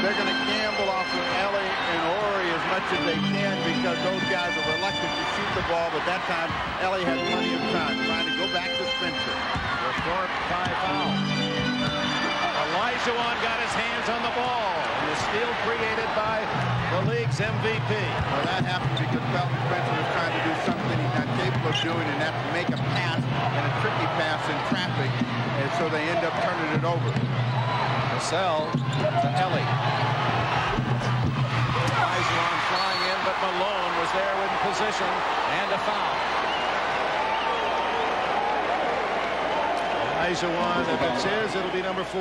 They're going to gamble off of Ellie and Horry as much as they can because those guys are reluctant to shoot the ball, but that time Ellie had plenty of time trying to go back to Spencer. The Thorpe 5 foul. Elijah Wan got his hands on the ball, and the steal created by the league's MVP. Well, that happened because Felton Spencer was trying to do something he's not capable of doing, and that's to make a pass, and a tricky pass in traffic, and so they end up turning it over. Cassell to Ellie. Elijah Wan flying in, but Malone was there in position, and a foul. Elijah Wan, if it's his, it'll be number 4.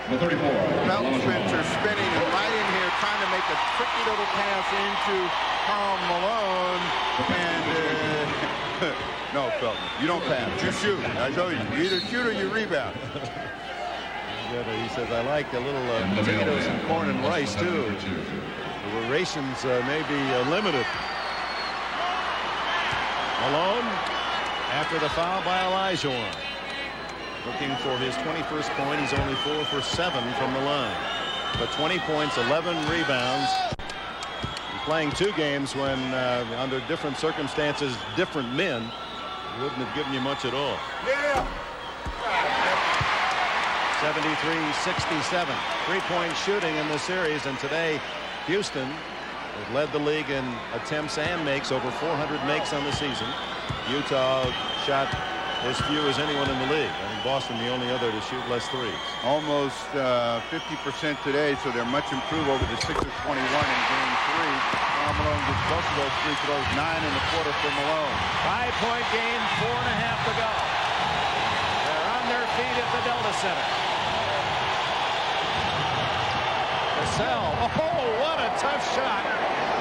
Number 34. Felton Spencer spinning and right in here trying to make a tricky little pass into Karl Malone, and no, Felton, you don't pass, you shoot. I told you, you either shoot or you rebound. He says, I like a little potatoes and corn and rice, too. The rations may be limited. Malone, after the foul by Elijah Wan. Looking for his 21st point. He's only 4 for 7 from the line. But 20 points, 11 rebounds. Playing 2 games when, under different circumstances, different men, wouldn't have given you much at all. Yeah. 73-67. 3-point shooting in the series, and today Houston has led the league in attempts and makes, over 400 makes on the season. Utah shot as few as anyone in the league. I think Boston the only other to shoot less threes. Almost 50% today, so they're much improved over the 6 of 21 in game 3. Karl Malone gets both of those free throws, 9 in the quarter for Malone. 5-point game, 4.5 to go. They're on their feet at the Delta Center. Cassell, oh, what a tough shot.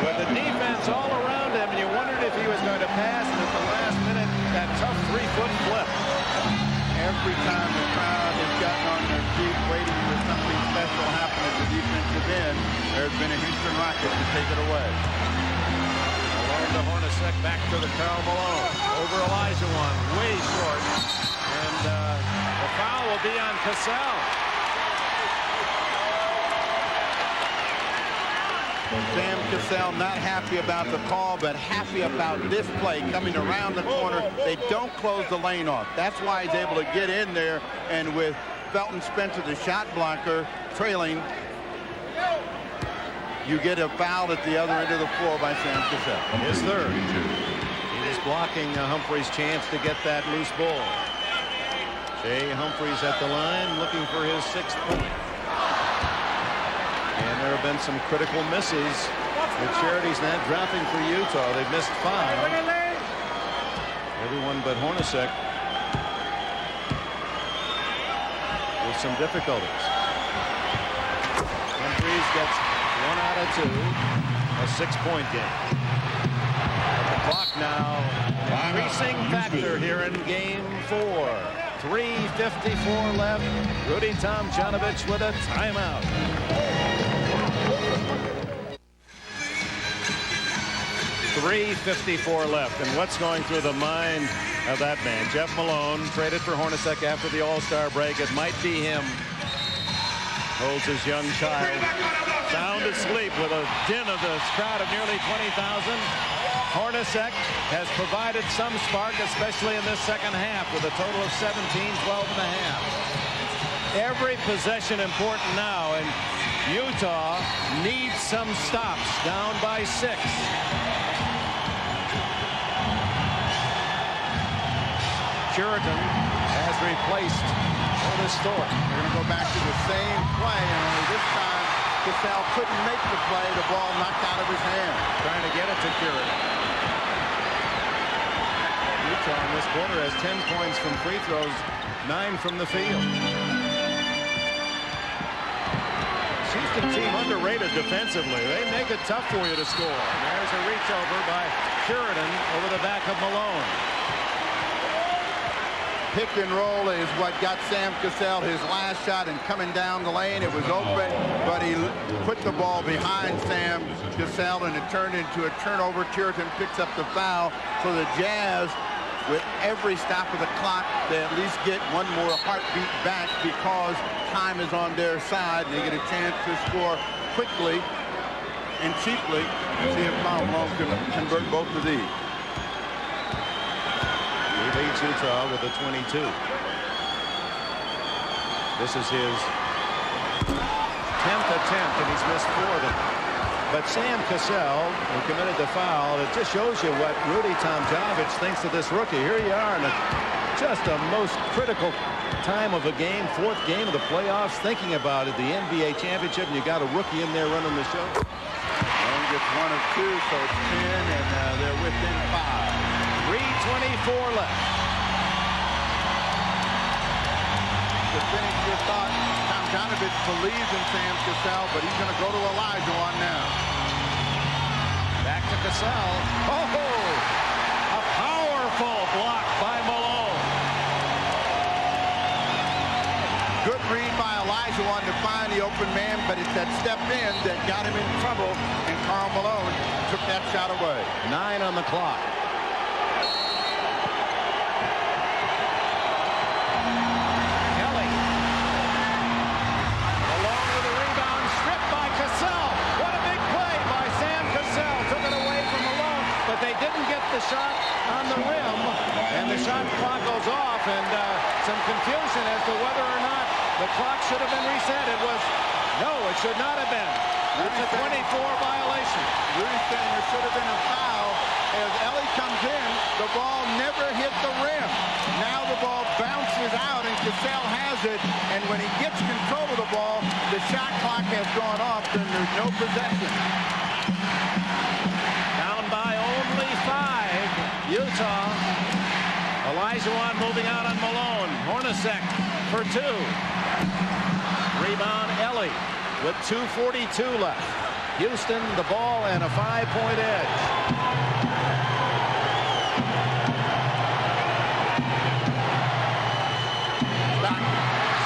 With the defense all around him, and you wondered if he was going to pass, and at the last minute, that tough 3-foot flip. Every time the crowd has gotten on their feet waiting for something special to happen at the defensive end, there's been a Houston Rocket to take it away. Malone to Hornacek, back to the Karl Malone. Over Elijah Wan, way short. And the foul will be on Cassell. Sam Cassell not happy about the call, but happy about this play coming around the corner. They don't close the lane off. That's why he's able to get in there, and with Felton Spencer, the shot blocker, trailing, you get a foul at the other end of the floor by Sam Cassell. His third. He was blocking Humphries' chance to get that loose ball. Jay Humphries at the line looking for his 6th point. And there have been some critical misses. The Charity's not dropping for Utah. They've missed 5. Everyone but Hornacek with some difficulties. Humphries gets 1 out of 2. A 6-point game. But the clock now an increasing factor here in game 4. 3:54 left. Rudy Tomjanovich with a timeout. .354 left, and what's going through the mind of that man? Jeff Malone traded for Hornacek after the All-Star break. It might be him. holds his young child sound asleep with a din of the crowd of nearly 20,000. Hornacek has provided some spark, especially in this second half, with a total of 17, 12 and a half. Every possession important now, and Utah needs some stops, down by 6. Sheridan has replaced Otis Thorpe. They're going to go back to the same play, and only this time Cassell couldn't make the play. The ball knocked out of his hand. Trying to get it to Sheridan. Utah in this quarter has 10 points from free throws, 9 from the field. Houston team underrated defensively. They make it tough for you to score. And there's a reach over by Sheridan over the back of Malone. Pick and roll is what got Sam Cassell his last shot, and coming down the lane, it was open, but he put the ball behind Sam Cassell, and it turned into a turnover. Sheridan picks up the foul, so the Jazz, with every stop of the clock, they at least get one more heartbeat back because time is on their side, and they get a chance to score quickly and cheaply. See if Malone can convert both of these. He leads Utah with a 22. This is his 10th attempt, and he's missed 4 of them. But Sam Cassell, who committed the foul, it just shows you what Rudy Tomjanovich thinks of this rookie. Here you are in just a most critical time of a game, 4th game of the playoffs, thinking about it, the NBA championship, and you got a rookie in there running the show. Malone gets 1 of 2, so it's 10, and they're within 5. 3:24 left. To finish your thought, Tomjanovich believes in Sam Cassell, but he's going to go to Olajuwon now. Back to Cassell. Oh, a powerful block by Malone. Good read by Olajuwon to find the open man, but it's that step in that got him in trouble, and Karl Malone took that shot away. 9 on the clock. The shot on the rim, and the shot clock goes off, and some confusion as to whether or not the clock should have been reset. No, it should not have been. It's a 24 violation. Rudy's saying there should have been a foul. As Ellie comes in, the ball never hit the rim. Now the ball bounces out, and Cassell has it, and when he gets control of the ball, the shot clock has gone off, and there's no possession. Down by only 5. Utah. Olajuwon moving out on Malone. Hornacek for 2. Rebound Ellie with 2:42 left. Houston the ball and a 5-point edge.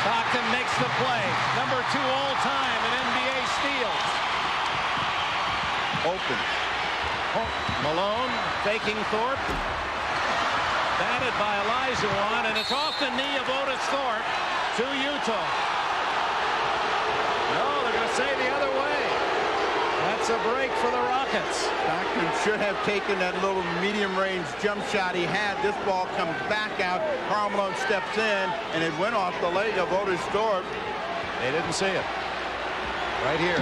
Stockton makes the play. Number 2 all time in NBA steals. Open. Malone faking Thorpe. Batted by Olajuwon, and it's off the knee of Otis Thorpe to Utah. No, they're going to say the other way. That's a break for the Rockets. Stockton should have taken that little medium-range jump shot he had. This ball comes back out. Karl Malone steps in, and it went off the leg of Otis Thorpe. They didn't see it. Right here.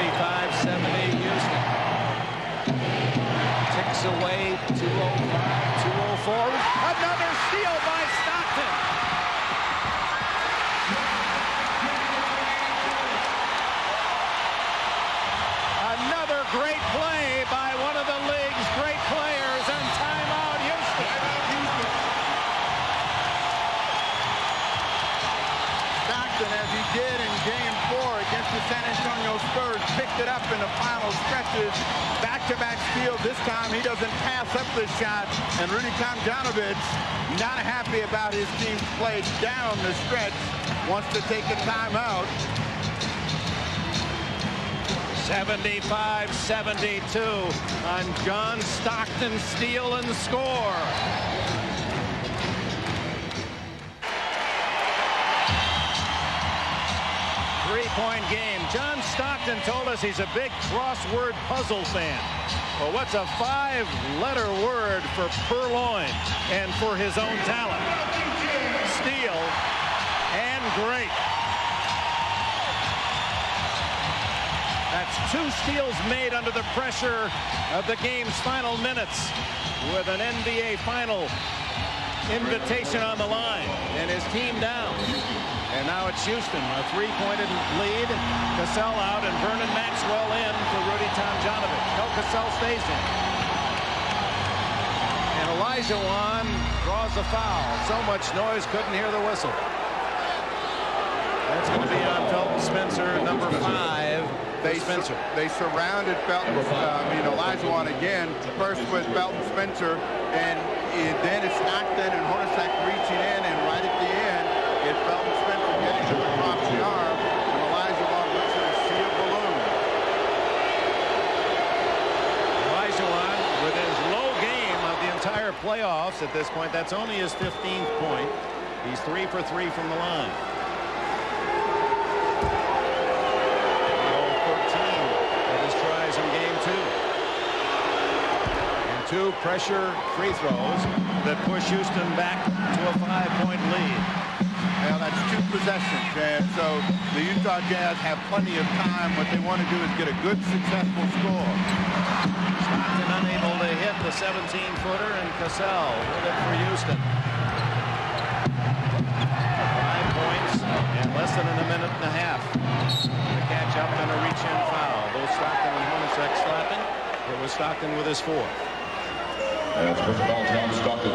75-70 Houston. Ticks away, 2:05, 2:04. Another steal by Stockton. Another great play by one of the league's great players, and timeout Houston. Stockton, as he did in Game 4 against the San Antonio Spurs, picked it up in the final stretches. Back-to-back steals. This time he doesn't pass up the shot, and Rudy Tomjanovich, not happy about his team's play down the stretch, wants to take a timeout. 75-72 on John Stockton's steal and score. 3-point game. John Stockton told us he's a big crossword puzzle fan. Well, what's a 5-letter word for purloin and for his own talent? Steal and great. That's 2 steals made under the pressure of the game's final minutes with an NBA final invitation on the line and his team down. And now it's Houston, a 3-pointed lead. Cassell out and Vernon Maxwell in for Rudy Tomjanovich. No, Cassell stays in. And Elijah Wan draws the foul. So much noise, couldn't hear the whistle. That's going to be on Felton Spencer, number 5. Spencer. They surrounded Felton, Elijah Wan again, first with Felton Spencer, and then it's Stockton and Hornacek reaching in, and right at the end, it's Felton Spencer getting to across the arm, and Elijah Wan looks at a sea of balloon. Elijah Wan with his low game of the entire playoffs at this point. That's only his 15th point. He's 3 for 3 from the line. 2 pressure free throws that push Houston back to a 5-point lead. Well, that's 2 possessions, and so the Utah Jazz have plenty of time. What they want to do is get a good, successful score. Stockton unable to hit the 17-footer, and Cassell with it for Houston. 5 points in less than a minute and a half. The catch up and a reach-in foul. Both Stockton and Hornacek slapping. It was Stockton with his 4th. And it's first foul, John Stockton.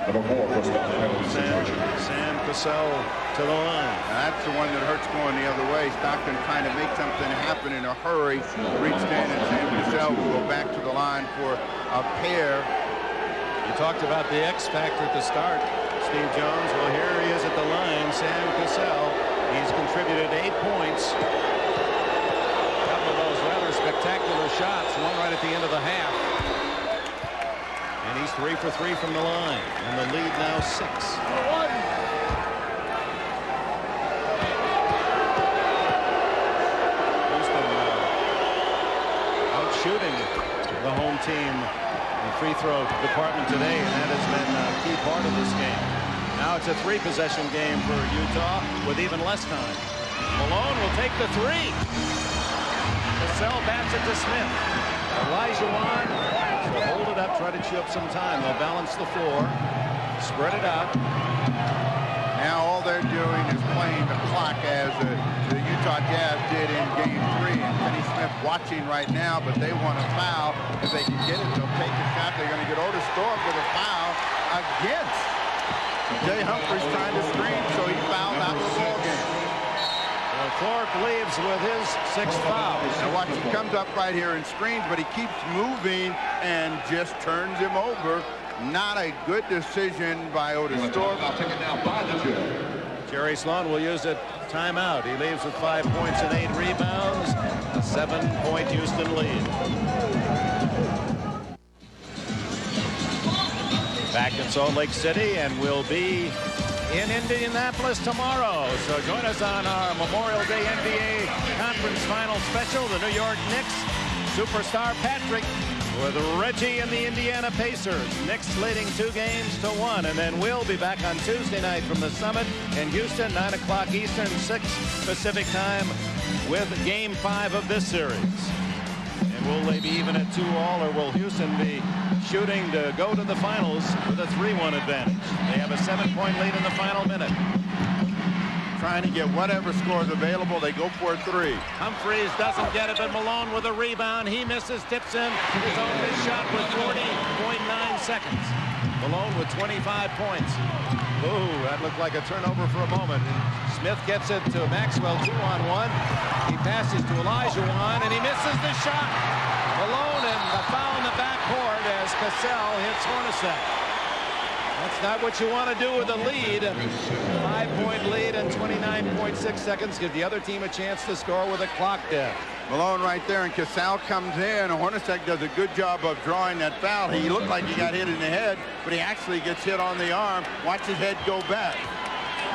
Number 4 for Stockton. Sam Cassell to the line. Now that's the one that hurts going the other way. Stockton trying to make something happen in a hurry. Reached in, and Sam Cassell will go back to the line for a pair. You talked about the X factor at the start, Steve Jones. Well, here he is at the line, Sam Cassell. He's contributed 8 points. A couple of those rather spectacular shots, one right at the end of the half. And he's 3 for 3 from the line. And the lead now 6. Houston out shooting the home team in the free throw department today. And that has been a key part of this game. Now it's a 3-possession game for Utah with even less time. Malone will take the 3. Cassell bats it to Smith. Elijah Wan will hold it up, try to chew up some time. They'll balance the floor, spread it out. Now all they're doing is playing the clock as the Utah Jazz did in Game 3. And Kenny Smith watching right now, but they want a foul. If they can get it, they'll take a shot. They're going to get Otis Thorpe with a foul against Jay Humphries trying to screen, so he fouled out the ball game. Thorpe leaves with his 6th foul. Now watch, he comes up right here and screens, but he keeps moving and just turns him over. Not a good decision by Otis Thorpe. I'll take it now by the judge. Jerry Sloan will use a timeout. He leaves with 5 points and 8 rebounds. A 7-point Houston lead. Back in Salt Lake City, and we'll be in Indianapolis tomorrow. So join us on our Memorial Day NBA Conference Final Special. The New York Knicks superstar Patrick with Reggie and the Indiana Pacers. Knicks leading 2-1, and then we'll be back on Tuesday night from the Summit in Houston, 9 o'clock Eastern, 6 Pacific time, with Game 5 of this series. And will they be even at 2-all, or will Houston be shooting to go to the finals with a 3-1 advantage? They have a 7-point lead in the final minute. Trying to get whatever score is available. They go for a 3. Humphries doesn't get it, but Malone with a rebound. He misses, tips in his own missed shot with 40.9 seconds. Malone with 25 points. Ooh, that looked like a turnover for a moment. And Smith gets it to Maxwell, 2-on-1. He passes to Elijah Wan, and he misses the shot. Malone, and the foul in the backcourt as Cassell hits Hornacek. That's not what you want to do with a lead. 5-point lead and 29.6 seconds. Give the other team a chance to score with a clock dead. Malone right there, and Cassell comes in. Hornacek does a good job of drawing that foul. He looked like he got hit in the head, but he actually gets hit on the arm. Watch his head go back.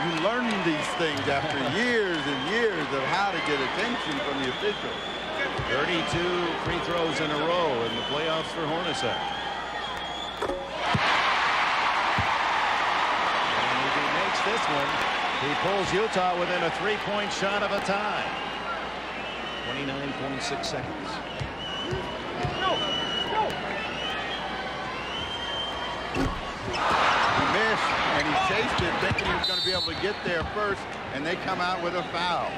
You learn these things after years and years of how to get attention from the officials. 32 free throws in a row in the playoffs for Hornacek. And if he makes this one, he pulls Utah within a three-point shot of a tie. 29.6 seconds. He missed, and he chased it, thinking he was going to be able to get there first, and they come out with a foul.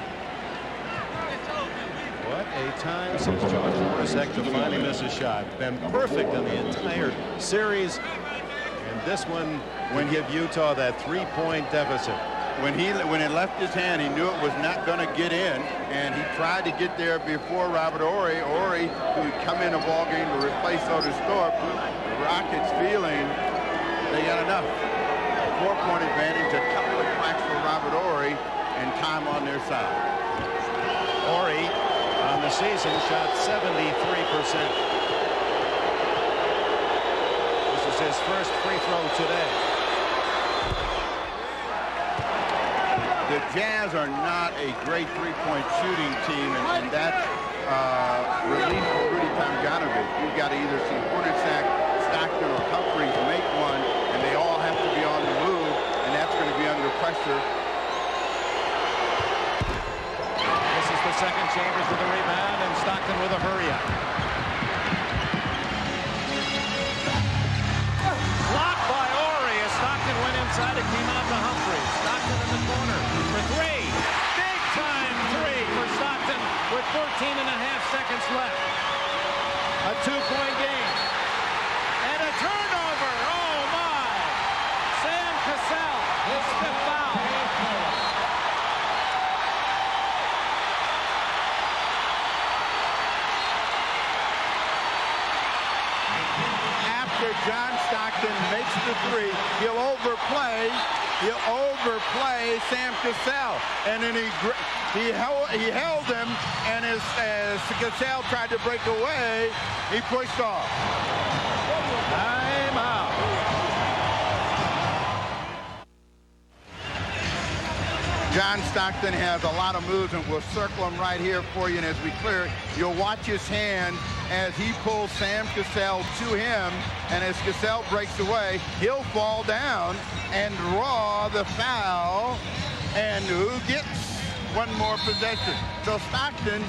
What a time since Josh Hornacek to finally miss a shot. Been perfect in the entire series. And this one would give Utah that three-point deficit. When it left his hand, he knew it was not going to get in, and he tried to get there before Robert Horry. Horry, who had come in a ball game to replace Otis Thorpe. The Rockets feeling they got enough. A 4-point advantage, a couple of cracks for Robert Horry, and time on their side. Horry on the season shot 73%. This is his first free throw today. The Jazz are not a great three-point shooting team, and that's relief for Rudy Tomjanovich. You've got to either see Hornacek, Stockton, or Humphries make one, and they all have to be on the move, and that's going to be under pressure. This is the second. Chambers with a rebound, and Stockton with a hurry-up. Blocked by Horry as Stockton went inside. It came out to Humphries. Stockton in the corner for three. Big time three for Stockton with 14 and a half seconds left. A two-point game. And a turnover. Oh, my. Sam Cassell, his fifth foul. After John Stockton makes the three, he'll overplay Sam Cassell, and then he held him, and as Cassell tried to break away, he pushed off. Time out. John Stockton has a lot of moves, and we'll circle them right here for you. And as we clear it, you'll watch his hand as he pulls Sam Cassell to him. And as Cassell breaks away, he'll fall down and draw the foul. And who gets one more possession? So Stockton,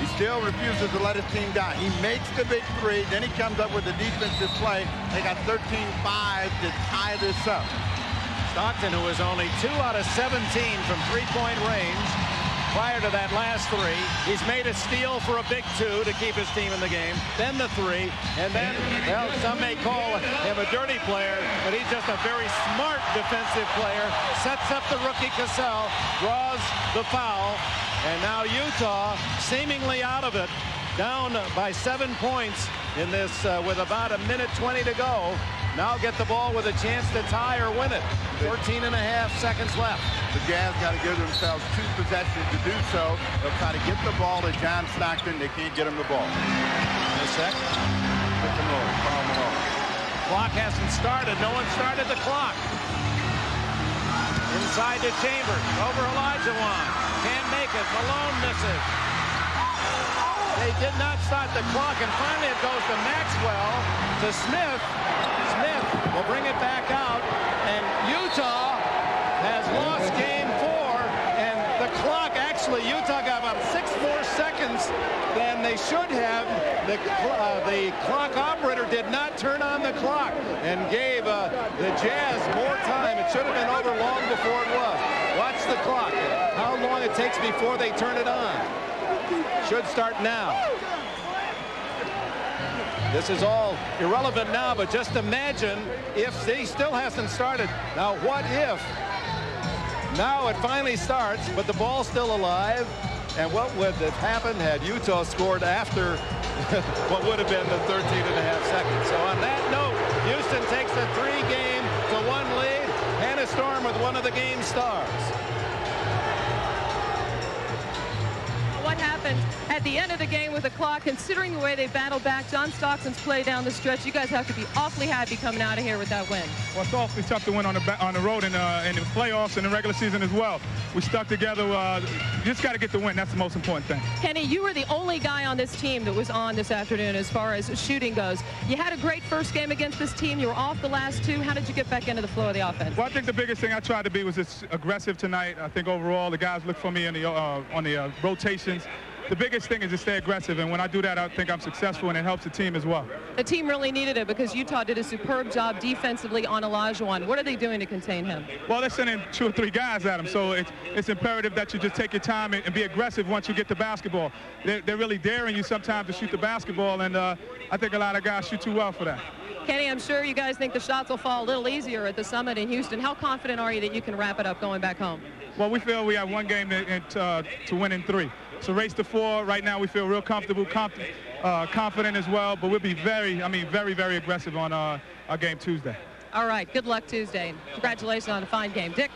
he still refuses to let his team down. He makes the big three. Then he comes up with a defensive play. They got 13-5 to tie this up. Stockton, who was only 2 out of 17 from three-point range prior to that last three. He's made a steal for a big two to keep his team in the game. Then the three, and then, well, some may call him a dirty player, but he's just a very smart defensive player. Sets up the rookie Cassell, draws the foul, and now Utah seemingly out of it, down by 7 points in this with about a minute 20 to go. Now get the ball with a chance to tie or win it. 14 and a half seconds left. The Jazz got to give themselves 2 possessions to do so. They'll try to get the ball to John Stockton. They can't get him the ball. In a sec. Pick and roll. Karl Malone. Clock hasn't started. No one started the clock. Inside to Chambers. Over Olajuwon. Can't make it. Malone misses. They did not start the clock, and finally it goes to Maxwell, to Smith. Smith will bring it back out, and Utah has lost game 4, and the clock, actually, Utah got about 6 more seconds than they should have. The clock operator did not turn on the clock and gave the Jazz more time. It should have been over long before it was. Watch the clock. How long it takes before they turn it on. Should start now. This is all irrelevant now, but just imagine if he still hasn't started. Now, what if? Now it finally starts, but the ball's still alive. And what would have happened had Utah scored after what would have been the 13 and a half seconds? So on that note, Houston takes the 3-game to 1 lead. Hannah Storm with one of the game stars. What happened happened at the end of the game with the clock. Considering the way they battled back John Stockton's play down the stretch, you guys have to be awfully happy coming out of here with that win. Well, it's awfully tough to win on the road in the playoffs and the regular season as well. We stuck together. You just got to get the win. That's the most important thing. Kenny, you were the only guy on this team that was on this afternoon as far as shooting goes. You had a great first game against this team. You were off the last two. How did you get back into the flow of the offense? Well, I think the biggest thing I tried to be was just aggressive tonight. I think overall the guys look for me on the rotations. The biggest thing is to stay aggressive, and when I do that, I think I'm successful, and it helps the team as well. The team really needed it because Utah did a superb job defensively on Olajuwon. What are they doing to contain him? Well, they're sending 2 or 3 guys at him, so it's imperative that you just take your time and be aggressive once you get the basketball. They're really daring you sometimes to shoot the basketball, and I think a lot of guys shoot too well for that. Kenny, I'm sure you guys think the shots will fall a little easier at the Summit in Houston. How confident are you that you can wrap it up going back home? Well, we feel we have one game to win in 3. So race to 4. Right now we feel real comfortable, confident as well, but we'll be very, very aggressive on our game Tuesday. All right, good luck Tuesday. Congratulations on a fine game. Dick?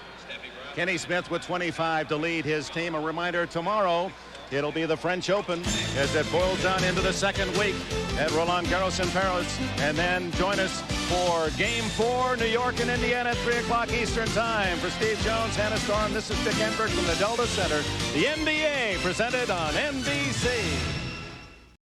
Kenny Smith with 25 to lead his team. A reminder, tomorrow it'll be the French Open as it boils down into the second week at Roland Garros in Paris. And then join us for Game 4, New York and Indiana at 3 o'clock Eastern Time. For Steve Jones, Hannah Storm, this is Dick Enberg from the Delta Center. The NBA presented on NBC.